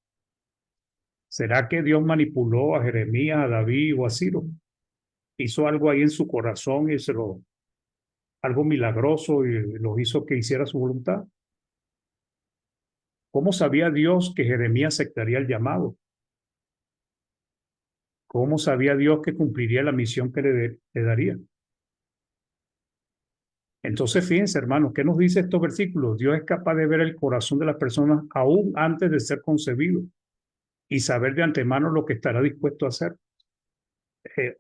¿Será que Dios manipuló a Jeremías, a David o a Ciro? Hizo algo ahí en su corazón y algo milagroso y los hizo que hiciera su voluntad. ¿Cómo sabía Dios que Jeremías aceptaría el llamado? ¿Cómo sabía Dios que cumpliría la misión que le daría? Entonces, fíjense, hermanos, ¿qué nos dice estos versículos? Dios es capaz de ver el corazón de las personas aún antes de ser concebido y saber de antemano lo que estará dispuesto a hacer.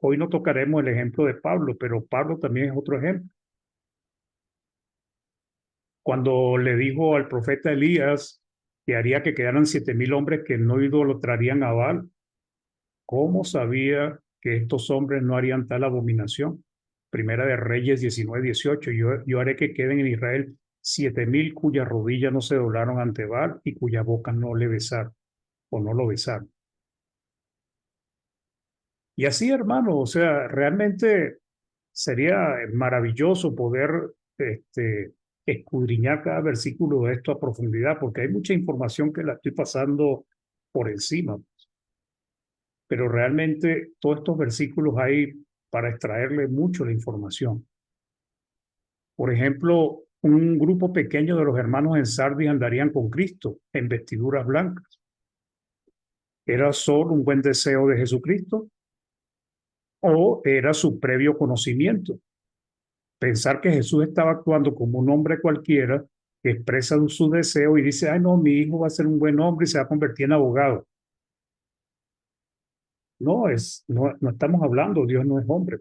Hoy no tocaremos el ejemplo de Pablo, pero Pablo también es otro ejemplo. Cuando le dijo al profeta Elías que haría que quedaran 7,000 hombres que no idolatrarían a Baal, ¿cómo sabía que estos hombres no harían tal abominación? Primera de Reyes 19:18. Yo haré que queden en Israel 7,000 cuyas rodillas no se doblaron ante Baal y cuya boca no le besaron o no lo besaron. Y así, hermano, o sea, realmente sería maravilloso poder escudriñar cada versículo de esto a profundidad, porque hay mucha información que la estoy pasando por encima, pero realmente todos estos versículos hay para extraerle mucho la información. Por ejemplo, un grupo pequeño de los hermanos en Sardis andarían con Cristo en vestiduras blancas. ¿Era solo un buen deseo de Jesucristo o era su previo conocimiento? Pensar que Jesús estaba actuando como un hombre cualquiera que expresa su deseo y dice, ay no, mi hijo va a ser un buen hombre y se va a convertir en abogado. No estamos hablando, Dios no es hombre.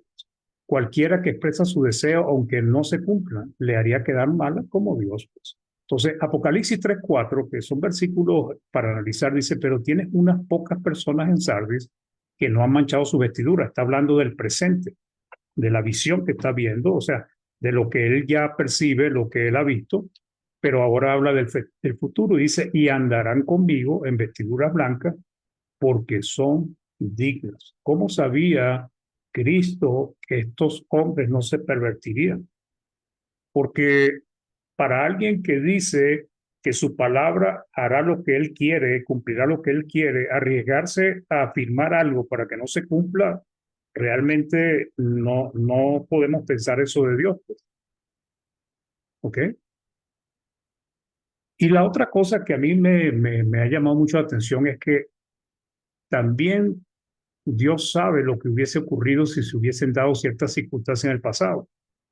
Cualquiera que expresa su deseo, aunque no se cumpla, le haría quedar mal como Dios. Pues. Entonces, Apocalipsis 3:4, que son versículos para analizar, dice, pero tienes unas pocas personas en Sardis que no han manchado su vestidura. Está hablando del presente, de la visión que está viendo, o sea, de lo que él ya percibe, lo que él ha visto, pero ahora habla del futuro y dice, y andarán conmigo en vestiduras blancas porque son dignos. ¿Cómo sabía Cristo que estos hombres no se pervertirían? Porque para alguien que dice que su palabra hará lo que él quiere, cumplirá lo que él quiere, arriesgarse a afirmar algo para que no se cumpla, realmente no podemos pensar eso de Dios. Pues. ¿Ok? Y la otra cosa que a mí me ha llamado mucho la atención es que también Dios sabe lo que hubiese ocurrido si se hubiesen dado ciertas circunstancias en el pasado.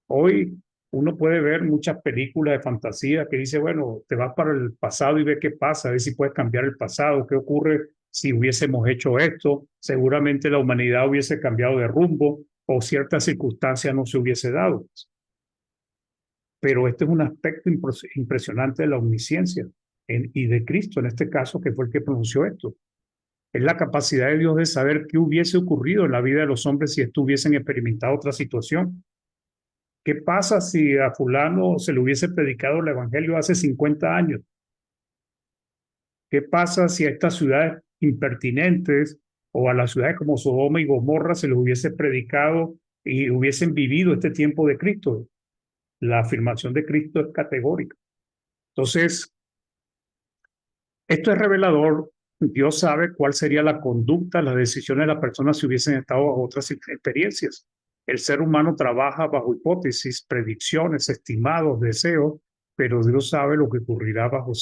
Hoy uno puede ver muchas películas de fantasía que dice, bueno, te vas para el pasado y ve qué pasa, a ver si puedes cambiar el pasado, qué ocurre si hubiésemos hecho esto. Seguramente la humanidad hubiese cambiado de rumbo o ciertas circunstancias no se hubiese dado. Pero este es un aspecto impresionante de la omnisciencia y de Cristo en este caso, que fue el que pronunció esto. Es la capacidad de Dios de saber qué hubiese ocurrido en la vida de los hombres si estuviesen experimentado otra situación. ¿Qué pasa si a fulano se le hubiese predicado el evangelio hace 50 años? ¿Qué pasa si a estas ciudades impertinentes o a las ciudades como Sodoma y Gomorra se les hubiese predicado y hubiesen vivido este tiempo de Cristo? La afirmación de Cristo es categórica. Entonces, esto es revelador. Dios sabe cuál sería la conducta, las decisiones de las personas si hubiesen estado bajo otras experiencias. El ser humano trabaja bajo hipótesis, predicciones, estimados, deseos, pero Dios sabe lo que ocurrirá bajo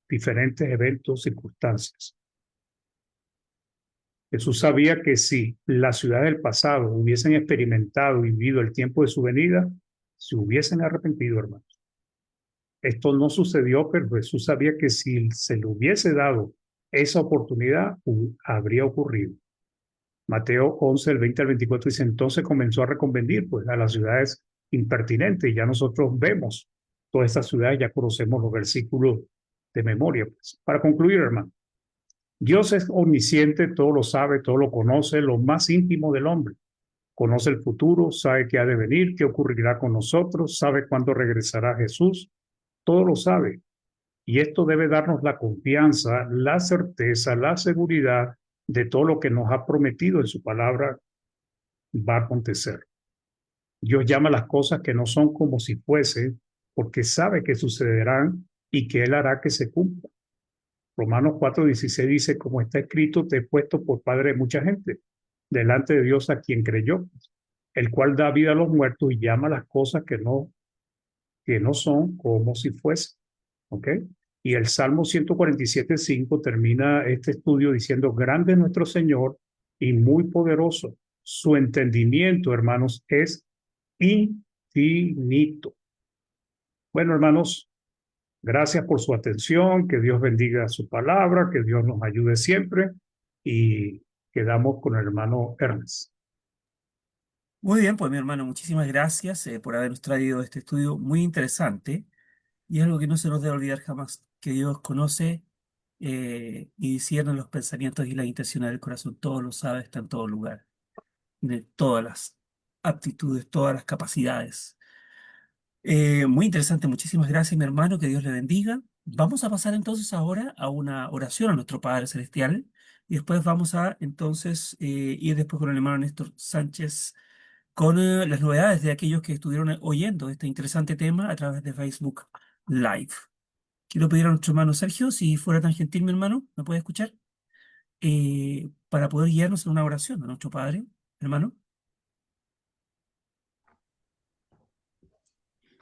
diferentes eventos, circunstancias. Jesús sabía que si las ciudades del pasado hubiesen experimentado y vivido el tiempo de su venida, se hubiesen arrepentido, hermanos. Esto no sucedió, pero Jesús sabía que si se le hubiese dado esa oportunidad, habría ocurrido. Mateo 11, el 20 al 24 dice, entonces comenzó a reconvenir pues, a las ciudades impertinentes y ya nosotros vemos todas estas ciudades, ya conocemos los versículos de memoria. Pues. Para concluir, hermano, Dios es omnisciente, todo lo sabe, todo lo conoce, lo más íntimo del hombre. Conoce el futuro, sabe qué ha de venir, qué ocurrirá con nosotros, sabe cuándo regresará Jesús, todo lo sabe. Y esto debe darnos la confianza, la certeza, la seguridad de todo lo que nos ha prometido en su palabra va a acontecer. Dios llama las cosas que no son como si fuesen, porque sabe que sucederán y que Él hará que se cumplan. Romanos 4:16 dice, como está escrito, te he puesto por padre de mucha gente, delante de Dios a quien creyó, el cual da vida a los muertos y llama las cosas que no son como si fuesen. ¿Ok? Y el Salmo 147:5 termina este estudio diciendo, grande es nuestro Señor y muy poderoso. Su entendimiento, hermanos, es infinito. Bueno, hermanos, gracias por su atención, que Dios bendiga su palabra, que Dios nos ayude siempre y quedamos con el hermano Ernest.
Muy bien, pues mi hermano, muchísimas gracias por habernos traído este estudio muy interesante y algo que no se nos debe olvidar jamás, que Dios conoce y discierne los pensamientos y las intenciones del corazón, todo lo sabe, está en todo lugar, de todas las aptitudes, todas las capacidades. Muy interesante, muchísimas gracias, mi hermano, que Dios le bendiga. Vamos a pasar entonces ahora a una oración a nuestro Padre Celestial y después vamos a entonces ir después con el hermano Néstor Sánchez con las novedades de aquellos que estuvieron oyendo este interesante tema a través de Facebook Live. Quiero pedir a nuestro hermano Sergio, si fuera tan gentil, mi hermano, ¿me puede escuchar? Para poder guiarnos en una oración a nuestro Padre, hermano.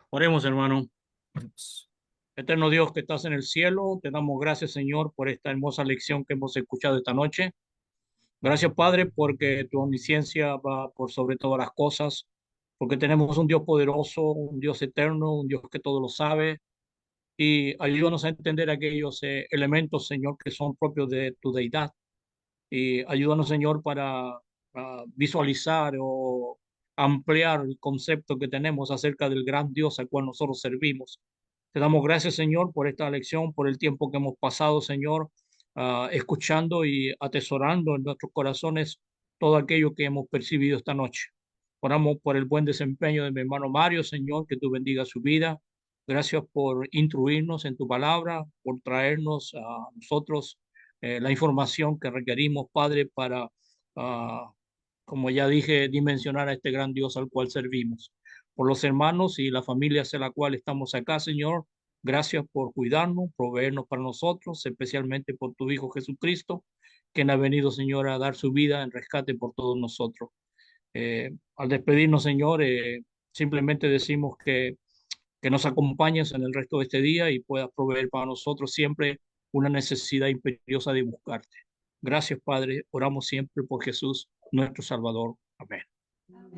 Oremos, hermano.
Oremos.
Eterno Dios que estás en el cielo, te damos gracias, Señor, por esta hermosa lección que hemos escuchado esta noche. Gracias, Padre, porque tu omnisciencia va por sobre todas las cosas, porque tenemos un Dios poderoso, un Dios eterno, un Dios que todo lo sabe, y ayúdanos a entender aquellos elementos, Señor, que son propios de tu deidad. Y ayúdanos, Señor, para visualizar o ampliar el concepto que tenemos acerca del gran Dios al cual nosotros servimos. Te damos gracias, Señor, por esta lección, por el tiempo que hemos pasado, Señor, escuchando y atesorando en nuestros corazones todo aquello que hemos percibido esta noche. Oramos por el buen desempeño de mi hermano Mario, Señor, que tú bendiga su vida. Gracias por instruirnos en tu palabra, por traernos a nosotros la información que requerimos, Padre, para, ah, como ya dije, dimensionar a este gran Dios al cual servimos. Por los hermanos y las familias en la cual estamos acá, Señor, gracias por cuidarnos, proveernos para nosotros, especialmente por tu Hijo Jesucristo, quien ha venido, Señor, a dar su vida en rescate por todos nosotros. Al despedirnos, Señor, simplemente decimos que nos acompañes en el resto de este día y puedas proveer para nosotros siempre una necesidad imperiosa de buscarte. Gracias, Padre. Oramos siempre por Jesús, nuestro Salvador. Amén.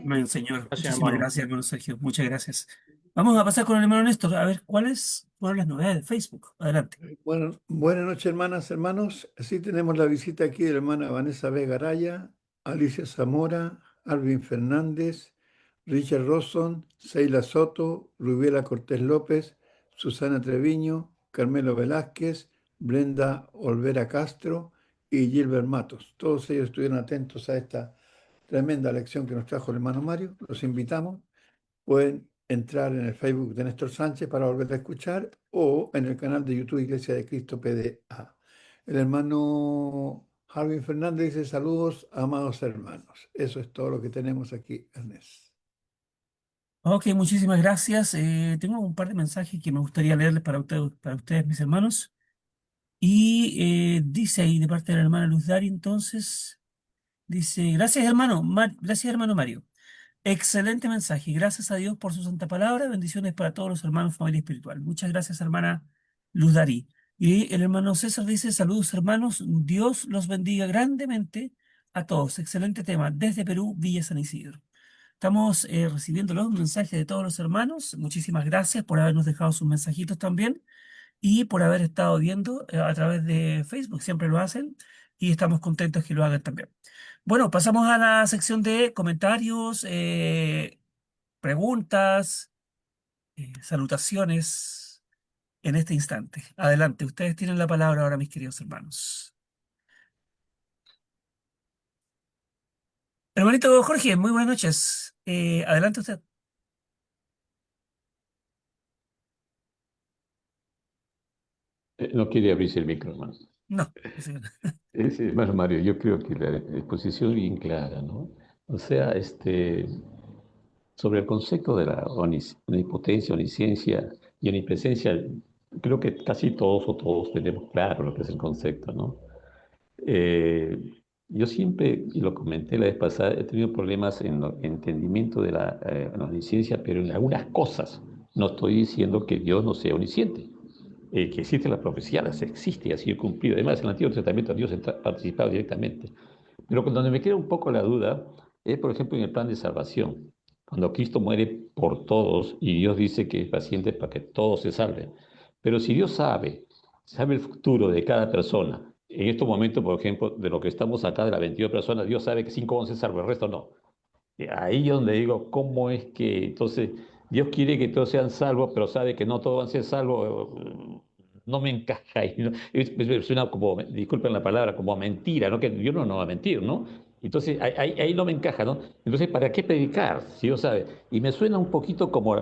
Amén, Señor.
Gracias,
Muchísimas
hermano.
gracias, hermano Sergio. Muchas gracias. Vamos a pasar con el hermano Néstor a ver cuáles fueron las novedades de Facebook. Adelante.
Bueno, buenas noches, hermanas, hermanos. Sí, tenemos la visita aquí de la hermana Vanessa Vega Araya, Alicia Zamora, Alvin Fernández, Richard Rosson, Seila Soto, Rubiela Cortés López, Susana Treviño, Carmelo Velázquez, Brenda Olvera Castro y Gilbert Matos. Todos ellos estuvieron atentos a esta tremenda lección que nos trajo el hermano Mario. Los invitamos. Pueden entrar en el Facebook de Néstor Sánchez para volver a escuchar o en el canal de YouTube Iglesia de Cristo PDA. El hermano Harvin Fernández dice saludos, amados hermanos. Eso es todo lo que tenemos aquí, Ernest.
Ok, muchísimas gracias. Tengo un par de mensajes que me gustaría leerles para ustedes, mis hermanos. Y dice ahí de parte de la hermana Luz Dari, entonces, dice, gracias hermano Mario. Excelente mensaje. Gracias a Dios por su santa palabra. Bendiciones para todos los hermanos, familia espiritual. Muchas gracias, hermana Luz Darí. Y el hermano César dice, saludos hermanos, Dios los bendiga grandemente a todos. Excelente tema. Desde Perú, Villa San Isidro. Estamos recibiendo los mensajes de todos los hermanos. Muchísimas gracias por habernos dejado sus mensajitos también y por haber estado viendo a través de Facebook. Siempre lo hacen y estamos contentos que lo hagan también. Bueno, pasamos a la sección de comentarios, preguntas, salutaciones en este instante. Adelante, ustedes tienen la palabra ahora, mis queridos hermanos. Hermanito Jorge, muy buenas noches. Adelante usted.
No quiere abrirse el micro, hermano.
No.
Hermano Mario, yo creo que la exposición es bien clara, ¿no? O sea, Sobre el concepto de la omnipotencia, omnisciencia y omnipresencia, creo que casi todos tenemos claro lo que es el concepto, ¿no? Eh, yo siempre, y lo comenté la vez pasada, he tenido problemas en el entendimiento de la omnisciencia, pero en algunas cosas. No estoy diciendo que Dios no sea omnisciente, que existe la profecía, las existe y ha sido cumplido. Además, en el Antiguo Testamento Dios ha participado directamente. Pero donde me queda un poco la duda es, por ejemplo, en el plan de salvación. Cuando Cristo muere por todos y Dios dice que es paciente para que todos se salven. Pero si Dios sabe el futuro de cada persona, en estos momentos, por ejemplo, de lo que estamos acá, de las 22 personas, Dios sabe que 5 van a ser salvos, el resto no. Ahí es donde digo, ¿cómo es que entonces Dios quiere que todos sean salvos, pero sabe que no todos van a ser salvos? No me encaja ahí, ¿no? Suena como, disculpen la palabra, como a mentira, ¿no? Que Dios no va a mentir, ¿no? Entonces ahí no me encaja, ¿no? Entonces, ¿para qué predicar? Si Dios sabe. Y me suena un poquito como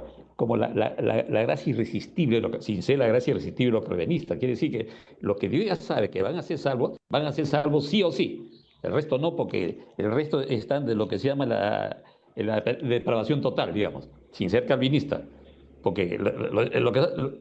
la gracia irresistible, sin ser la gracia irresistible lo prevenista. Quiere decir que lo que Dios ya sabe que van a ser salvos sí o sí. El resto no, porque el resto están de lo que se llama la depravación total, digamos, sin ser calvinista. Porque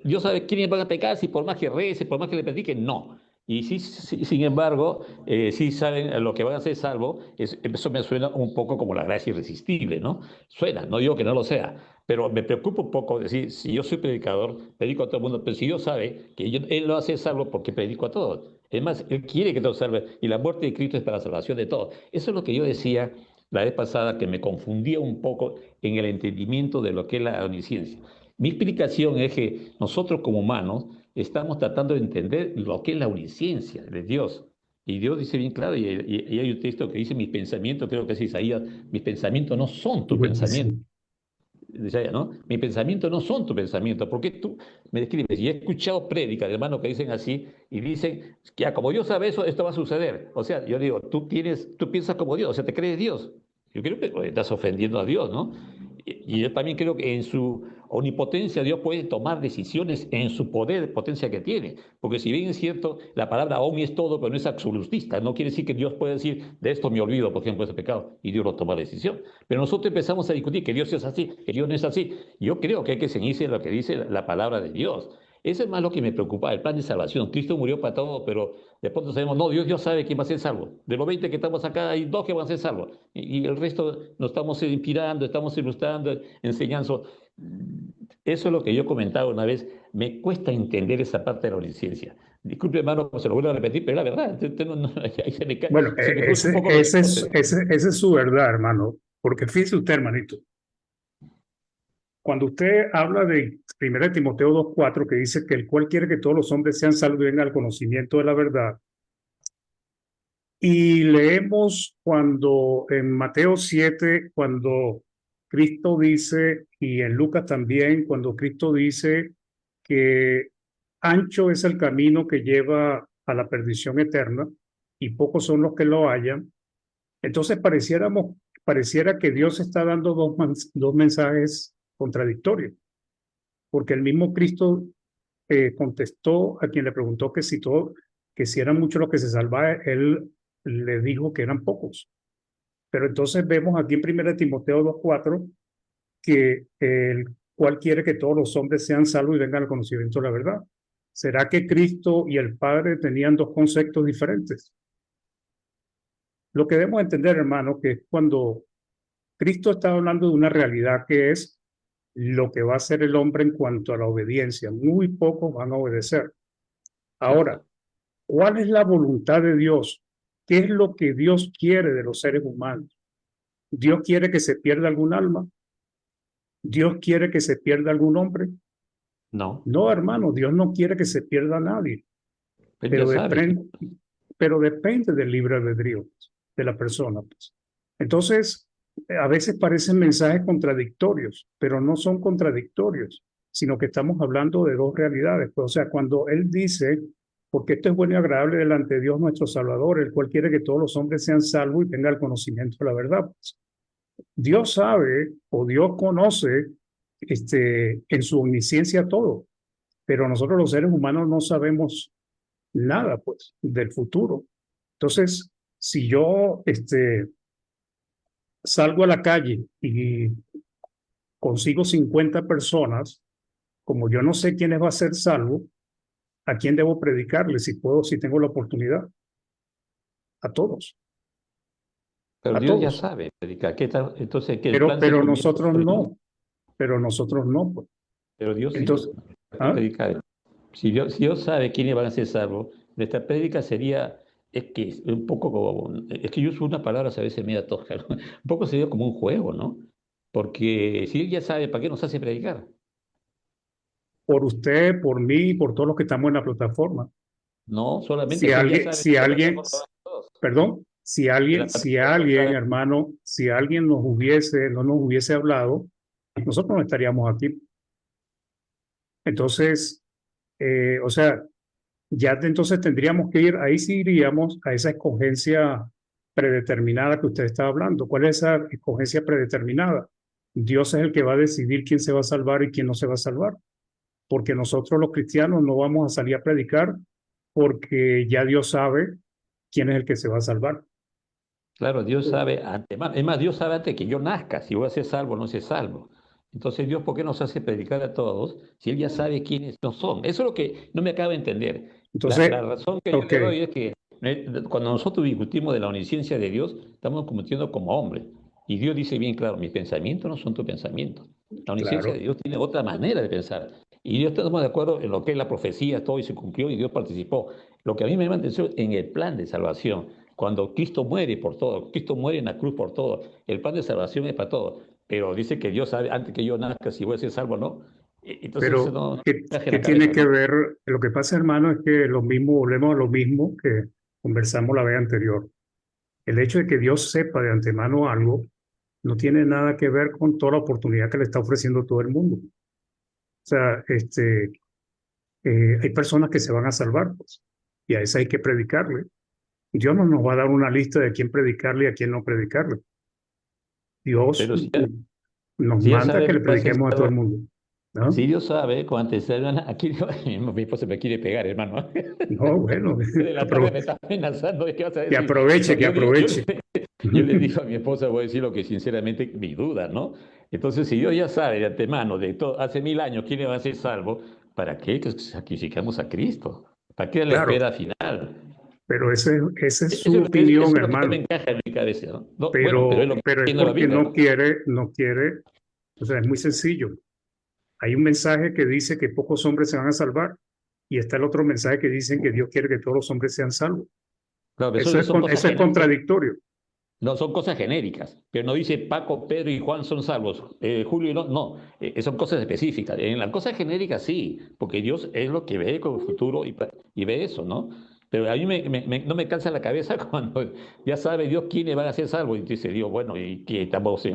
Dios sabe quiénes van a pecar, si por más que rece, por más que le prediquen, no. Y sí, sin embargo, sí saben a lo que van a ser salvos, eso me suena un poco como la gracia irresistible, ¿no? Suena, no digo que no lo sea, pero me preocupa un poco decir, si yo soy predicador, predico a todo el mundo, pero si Dios sabe que Él lo hace salvo porque predico a todos. Es más, Él quiere que todos salven, y la muerte de Cristo es para la salvación de todos. Eso es lo que yo decía la vez pasada, que me confundía un poco en el entendimiento de lo que es la omnisciencia. Mi explicación es que nosotros como humanos estamos tratando de entender lo que es la omnisciencia de Dios. Y Dios dice bien claro, y hay un texto que dice, mis pensamientos, creo que es Isaías, mis pensamientos no son tu pensamiento.
Buenísimo.
Isaías, ¿no? Mis pensamientos no son tu pensamiento. ¿Por qué tú me describes? Y he escuchado prédicas de hermanos que dicen así y dicen que como Dios sabe eso, esto va a suceder. O sea, yo digo, tú piensas como Dios, o sea, te crees Dios. Yo creo que estás ofendiendo a Dios, ¿no? Y yo también creo que en su omnipotencia Dios puede tomar decisiones en su poder, potencia que tiene. Porque si bien es cierto, la palabra omni es todo, pero no es absolutista. No quiere decir que Dios puede decir, de esto me olvido, por ejemplo, ese pecado, y Dios lo toma la decisión. Pero nosotros empezamos a discutir que Dios es así, que Dios no es así. Yo creo que hay que ceñirse a lo que dice la palabra de Dios. Eso es más lo que me preocupa, el plan de salvación. Cristo murió para todo, pero después sabemos, no, Dios sabe quién va a ser salvo. De los 20 que estamos acá, hay 2 que van a ser salvos. Y el resto nos estamos inspirando, estamos ilustrando, enseñando. Eso es lo que yo comentaba una vez. Me cuesta entender esa parte de la omnisciencia. Disculpe, hermano, se lo vuelvo a repetir, pero es la verdad. Ahí
Bueno,
se me cruza un poco los cables.
esa es su verdad, hermano. Porque fíjese usted, hermanito, cuando usted habla de 1 Timoteo 2:4, que dice que el cual quiere que todos los hombres sean salvos y vengan al conocimiento de la verdad, y leemos cuando en Mateo 7, cuando Cristo dice, y en Lucas también, cuando Cristo dice que ancho es el camino que lleva a la perdición eterna y pocos son los que lo hallan. Entonces pareciera que Dios está dando dos mensajes contradictorios, porque el mismo Cristo contestó a quien le preguntó que si eran muchos los que se salvaban, él le dijo que eran pocos. Pero entonces vemos aquí en 1 Timoteo 2:4 que el cual quiere que todos los hombres sean salvos y vengan al conocimiento de la verdad. ¿Será que Cristo y el Padre tenían dos conceptos diferentes? Lo que debemos entender, hermano, que es cuando Cristo está hablando de una realidad que es lo que va a hacer el hombre en cuanto a la obediencia. Muy pocos van a obedecer. Ahora,
Cierto.
¿cuál es la voluntad de Dios? ¿Qué es lo que Dios quiere de los seres humanos? ¿Dios quiere que se pierda algún alma? ¿Dios quiere que se pierda algún hombre?
No,
No, hermano, Dios no quiere que se pierda a nadie,
él ya
pero
sabe.
depende del libre albedrío de la persona, pues. Entonces, a veces parecen mensajes contradictorios, pero no son contradictorios, sino que estamos hablando de dos realidades. Pues, o sea, cuando Él dice, porque esto es bueno y agradable delante de Dios nuestro Salvador, el cual quiere que todos los hombres sean salvos y tengan el conocimiento de la verdad. Pues, Dios sabe o Dios conoce en su omnisciencia todo, pero nosotros los seres humanos no sabemos nada, pues, del futuro. Entonces, si yo salgo a la calle y consigo 50 personas, como yo no sé quiénes va a ser salvo, ¿a quién debo predicarle si puedo, si tengo la oportunidad? A todos,
Pero
a
Dios ya
todos.
sabe predicar. Entonces, que el plan se
Pero
comienza
nosotros no, pues.
pero Dios sí.
Entonces, ¿ah?
Predicar. Si Dios sabe quiénes van a ser salvos, nuestra prédica sería, es que es un poco como, es que yo uso una palabra a veces media tosca, ¿no? Un poco sería como un juego, ¿no? Porque si Él ya sabe, ¿para qué nos hace predicar?
Por usted, por mí, por todos los que estamos en la plataforma.
No, solamente
Si
si Él ya
alguien,
sabe
si
que la
alguien,
plataforma va a todos.
perdón,
Que la
si
plataforma
alguien,
sabe.
hermano, si alguien no nos hubiese hablado, nosotros no estaríamos aquí. Entonces, o sea, entonces tendríamos que ir, ahí sí iríamos a esa escogencia predeterminada que usted está hablando. ¿Cuál es esa escogencia predeterminada? Dios es el que va a decidir quién se va a salvar y quién no se va a salvar, porque nosotros los cristianos no vamos a salir a predicar porque ya Dios sabe quién es el que se va a salvar.
Claro, Dios sabe antemano. Es más, Dios sabe antes que yo nazca, si voy a ser salvo o no ser salvo. Entonces, Dios, ¿por qué nos hace predicar a todos si Él ya sabe quiénes no son? Eso es lo que no me acaba de entender. La
Entonces,
razón que yo
ok,
le doy es que cuando nosotros discutimos de la omnisciencia de Dios, estamos cometiendo como hombres. Y Dios dice bien claro, mis pensamientos no son tus pensamientos. La omnisciencia de
claro,
Dios tiene otra manera de pensar. Y Dios estamos de acuerdo en lo que es la profecía, todo y se cumplió y Dios participó. Lo que a mí me llama la atención en el plan de salvación, cuando Cristo muere por todo, Cristo muere en la cruz por todo, el plan de salvación es para todo, pero dice que Dios sabe antes que yo nazca si voy a ser salvo o no. Entonces eso
pero
no cae en
¿qué
la
tiene
cabeza,
que
¿no?
ver? Lo que pasa, hermano, es que lo mismo, volvemos a lo mismo que conversamos la vez anterior. El hecho de que Dios sepa de antemano algo no tiene nada que ver con toda la oportunidad que le está ofreciendo todo el mundo. O sea, hay personas que se van a salvar, pues, y a esas hay que predicarle. Dios no nos va a dar una lista de quién predicarle y a quién no predicarle. Dios
Pero
nos
si ya
manda
sabe
que
que
le
va a ser
prediquemos a todo el
salvo,
mundo, ¿no?
si Dios sabe, con antecedentes, aquí mi esposa me quiere pegar, hermano.
No, bueno,
De la tarde me está amenazando de qué vas a
que
decir.
aproveche,
No,
que aproveche.
yo le digo a mi esposa, voy a decir lo que sinceramente mi duda, ¿no? Entonces, si Dios ya sabe de antemano, de todo, hace 1000 años, quién va a ser salvo, ¿para qué que sacrificamos a Cristo? ¿Para qué la
Claro,
espera final?
pero esa es su
Eso, eso
opinión,
es lo que no me
hermano.
encaja en mi cabeza, ¿no? Bueno, pero es lo que está
Pero es
diciendo la
porque
Biblia, ¿no?
no quiere, o sea, es muy sencillo. Hay un mensaje que dice que pocos hombres se van a salvar y está el otro mensaje que dice que Dios quiere que todos los hombres sean salvos.
Claro, pero eso son cosas
Eso es
genéricas.
contradictorio.
No, son cosas genéricas, pero no dice Paco, Pedro y Juan son salvos, Julio y no, son cosas específicas. En las cosas genéricas sí, porque Dios es lo que ve con el futuro y ve eso, ¿no? Pero a mí no me cansa la cabeza cuando ya sabe Dios quiénes van a ser salvos y dice Dios, bueno, ¿y qué estamos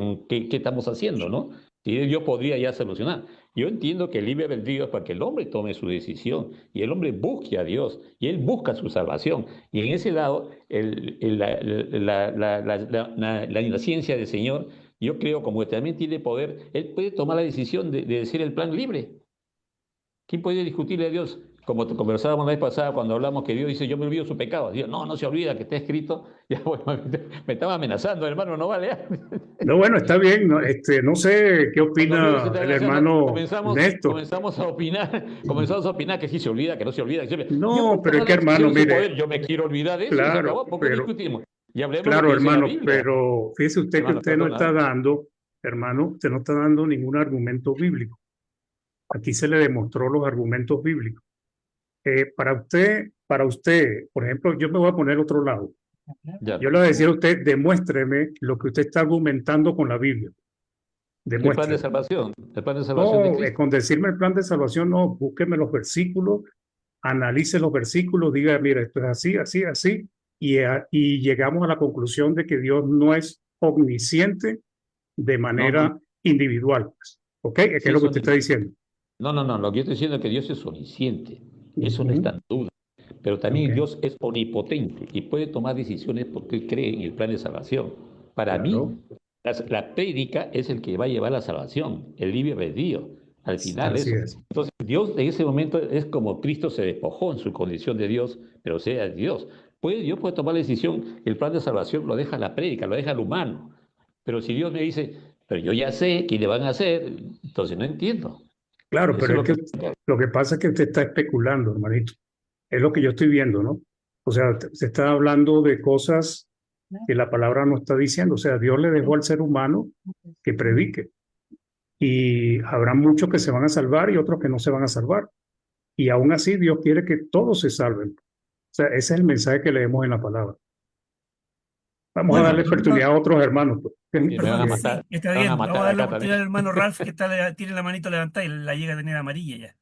haciendo, no? Si Dios podría ya solucionar. Yo entiendo que el libre albedrío es para que el hombre tome su decisión y el hombre busque a Dios y él busca su salvación. Y en ese lado, la ciencia del Señor, yo creo, como que también tiene poder, Él puede tomar la decisión de decir el plan libre. ¿Quién puede discutirle a Dios? Como te conversábamos la vez pasada cuando hablamos que Dios dice, yo me olvido su pecado. Dios, no, no se olvida que está escrito. Ya, bueno, me estaba amenazando, hermano, no vale.
No, bueno, está bien. No, no sé qué
Cuando Dios
opina
está
el
amenazando,
hermano Néstor.
comenzamos a opinar que sí se olvida, que no se olvida. Dios
No,
puede
pero es
tomar
que
la decisión
hermano,
en su
mire,
poder. Yo me quiero olvidar de eso y se
claro,
acabó. ¿Por qué discutimos? Y hablemos lo que
claro,
dice la
hermano,
Biblia.
pero fíjese usted que
Hermano,
usted no está
perdona.
dando, hermano, usted no está dando ningún argumento bíblico. Aquí se le demostró los argumentos bíblicos. Para usted, por ejemplo, yo me voy a poner otro lado.
Ya.
Yo le voy a decir a usted, demuéstreme lo que usted está argumentando con la Biblia.
El plan de
Demuéstreme.
salvación, el plan de salvación de
No,
Cristo.
con decirme el plan de salvación, no, búsqueme los versículos, analice los versículos, diga, mira, esto es así, así, así, y llegamos a la conclusión de que Dios no es omnisciente de
No, no,
manera individual. Pues. ¿Ok? ¿Qué es
sí
lo que
son.
usted está diciendo?
No. Lo que yo estoy diciendo es que Dios es omnisciente. Eso no
Ujú.
está en duda. Pero
Ok,
también Dios es omnipotente y puede tomar decisiones porque Él cree en el plan de salvación. Para
claro,
mí, la prédica es el que va a llevar la salvación, el libre albedrío. Al final,
así
eso.
es.
Entonces, Dios en ese momento es como Cristo se despojó en su condición de Dios, pero sea Dios. Dios puede tomar la decisión, el plan de salvación lo deja la prédica, lo deja al humano. Pero si Dios me dice, pero yo ya sé qué le van a hacer, entonces no entiendo.
Claro,
Eso es
pero
lo
es
que...
que lo que pasa es que usted está especulando, hermanito. Es lo que yo estoy viendo, ¿no? O sea, se está hablando de cosas que la palabra no está diciendo. O sea, Dios le dejó al ser humano que predique. Y habrá muchos que se van a salvar y otros que no se van a salvar. Y aún así Dios quiere que todos se salven. O sea, ese es el mensaje que leemos en la palabra. Vamos a
Bueno,
darle oportunidad a otros hermanos, pues.
Sí, me van a
perdón,
matar,
sí, está
me van a
bien. Vamos a
matar
dar la
acá también.
oportunidad al hermano Ralph, que tiene la manito levantada y la llega a tener amarilla ya.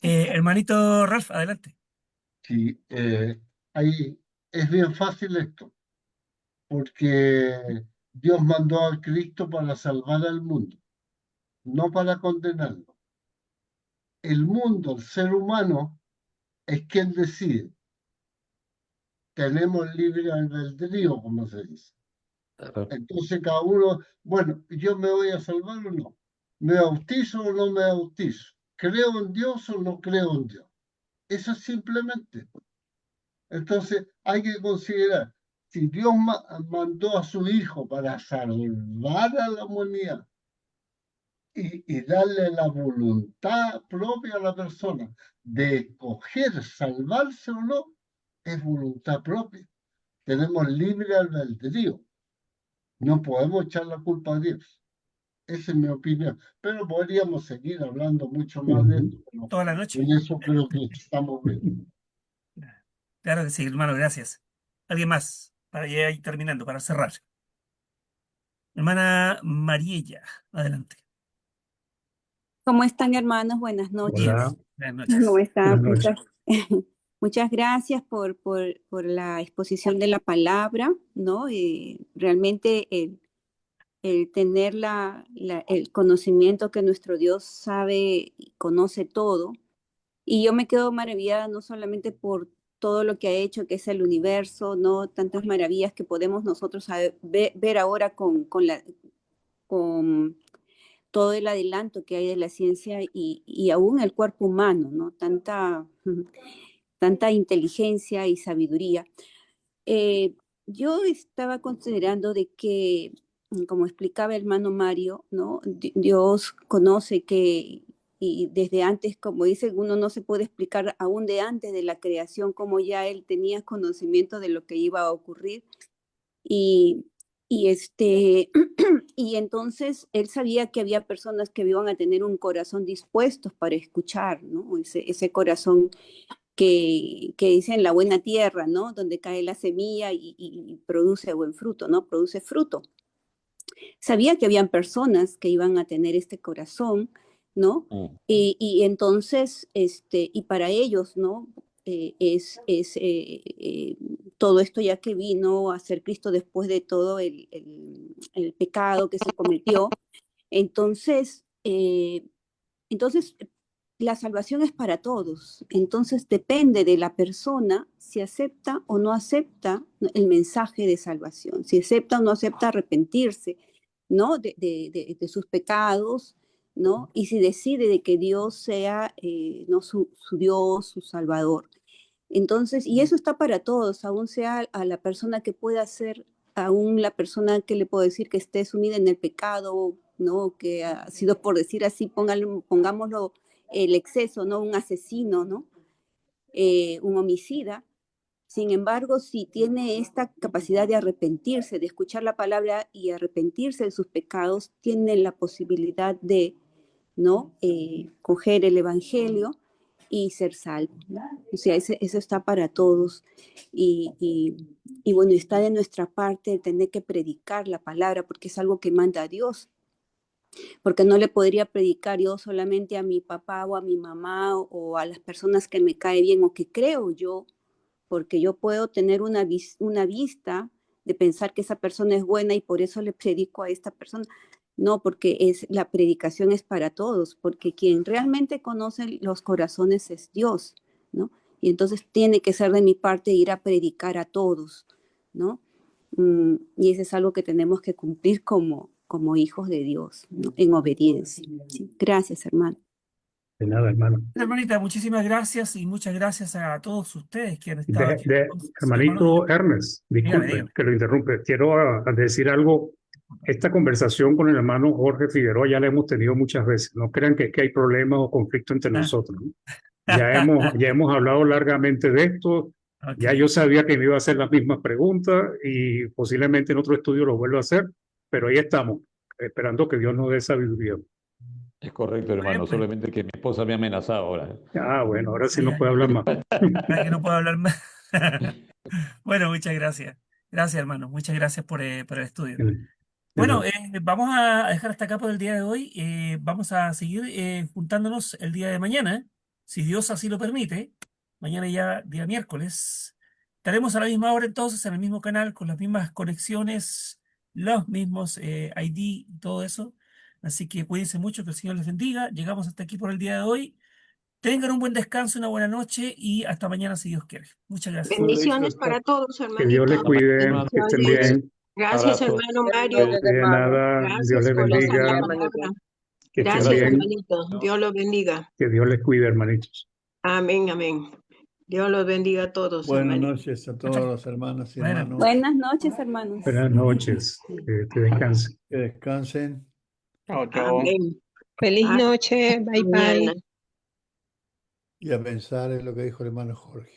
Hermanito Ralph, adelante.
Sí, ahí es bien fácil esto, porque Dios mandó a Cristo para salvar al mundo, no para condenarlo. El mundo, el ser humano, es quien decide. Tenemos libre albedrío, como se dice. Entonces cada uno, bueno, yo me voy a salvar o no, me bautizo o no me bautizo, creo en Dios o no creo en Dios. Eso es simplemente. Entonces hay que considerar, si Dios mandó a su Hijo para salvar a la humanidad y darle la voluntad propia a la persona de escoger salvarse o no, es voluntad propia. Tenemos libre albedrío. No podemos echar la culpa a Dios. Esa es mi opinión. Pero podríamos seguir hablando mucho más de esto, pero
Toda la noche.
en eso creo que estamos bien.
Claro que sí, hermano, gracias. ¿Alguien más? Para ya ir terminando, para cerrar. Hermana Mariella, adelante.
¿Cómo están, hermanos? Buenas noches.
Hola,
Buenas
¿Cómo
noches.
están?
buenas noches.
Muchas gracias por la exposición de la palabra, ¿no? Realmente el tener el conocimiento que nuestro Dios sabe y conoce todo. Y yo me quedo maravillada no solamente por todo lo que ha hecho, que es el universo, ¿no? Tantas maravillas que podemos nosotros ver ahora con todo el adelanto que hay de la ciencia y aún el cuerpo humano, ¿no? Tanta inteligencia y sabiduría. Yo estaba considerando de que, como explicaba el hermano Mario, ¿no? Dios conoce que, y desde antes, como dice, uno no se puede explicar aún de antes de la creación, como ya él tenía conocimiento de lo que iba a ocurrir. Y, y entonces él sabía que había personas que iban a tener un corazón dispuestos para escuchar, ¿no? Ese corazón que dice en la buena tierra, ¿no? Donde cae la semilla y produce buen fruto, ¿no? Produce fruto. Sabía que habían personas que iban a tener este corazón, ¿no? Y entonces, y para ellos, ¿no? Todo esto ya que vino a ser Cristo después de todo el pecado que se cometió. Entonces, la salvación es para todos. Entonces depende de la persona si acepta o no acepta el mensaje de salvación, si acepta o no acepta arrepentirse, ¿no? De sus pecados, ¿no? Y si decide de que Dios sea, ¿no? Su Dios, su Salvador. Entonces, y eso está para todos, aún sea a la persona que pueda ser, aún la persona que le puedo decir que esté sumida en el pecado, ¿no? Que ha sido, por decir así, pongámoslo, el exceso, ¿no? Un asesino, ¿no? Un homicida. Sin embargo, si tiene esta capacidad de arrepentirse, de escuchar la palabra y arrepentirse de sus pecados, tiene la posibilidad de, ¿no? Coger el evangelio y ser salvo, ¿no? O sea, eso está para todos. Y bueno, está de nuestra parte tener que predicar la palabra, porque es algo que manda a Dios. Porque no le podría predicar yo solamente a mi papá o a mi mamá o a las personas que me cae bien o que creo yo, porque yo puedo tener una vista de pensar que esa persona es buena y por eso le predico a esta persona. No, porque la predicación es para todos, porque quien realmente conoce los corazones es Dios, ¿no? Y entonces tiene que ser de mi parte ir a predicar a todos, ¿no? Y eso es algo que tenemos que cumplir como hijos de Dios, ¿no? En obediencia. ¿Sí? Gracias, hermano.
De nada, hermano.
Hermanita, muchísimas gracias y muchas gracias a todos ustedes que han estado aquí.
Hermanito Ernest,
Dígame,
disculpe
dígame.
que lo interrumpe. Quiero decir algo esta conversación con el hermano Jorge Figueroa ya la hemos tenido muchas veces. No crean que es que hay problemas o conflictos entre nosotros, ¿no? Ya hemos hablado largamente de esto. Ya
Ok.
yo sabía que me iba a hacer las mismas preguntas y posiblemente en otro estudio lo vuelva a hacer, pero ahí estamos, esperando que Dios nos dé sabiduría.
Es correcto, hermano,
Pues,
solamente que mi esposa me ha amenazado ahora.
Ah, bueno, ahora sí no
ya,
puede hablar más.
ya que no puedo hablar más. Bueno, muchas gracias. Gracias, hermano. Muchas gracias por el estudio. Bueno, vamos a dejar hasta acá por el día de hoy. Vamos a seguir juntándonos el día de mañana, si Dios así lo permite. Mañana ya, día miércoles. Estaremos a la misma hora entonces, en el mismo canal, con las mismas conexiones, los mismos ID y todo eso. Así que cuídense mucho, que el Señor les bendiga. Llegamos hasta aquí por el día de hoy. Tengan un buen descanso, una buena noche y hasta mañana si Dios quiere. Muchas gracias.
Bendiciones para todos,
Que Dios les
hermanito.
cuide, que estén bien.
Gracias,
Abrazo.
hermano Mario.
De nada, Dios
Gracias
les
por la santa
bendiga,
palabra.
que estén
Gracias,
bien,
hermanito. Dios los bendiga.
que Dios les cuide, hermanitos.
Amén, amén. Dios los bendiga a todos,
Buenas
hermanito.
noches a todos los hermanos y
Bueno.
hermanos.
Buenas noches, hermanos.
Buenas noches, que descansen.
Que descansen.
Chao, chao.
Amén.
Feliz
Ah,
noche, bye
mañana.
bye.
Y a pensar en lo que dijo el hermano Jorge.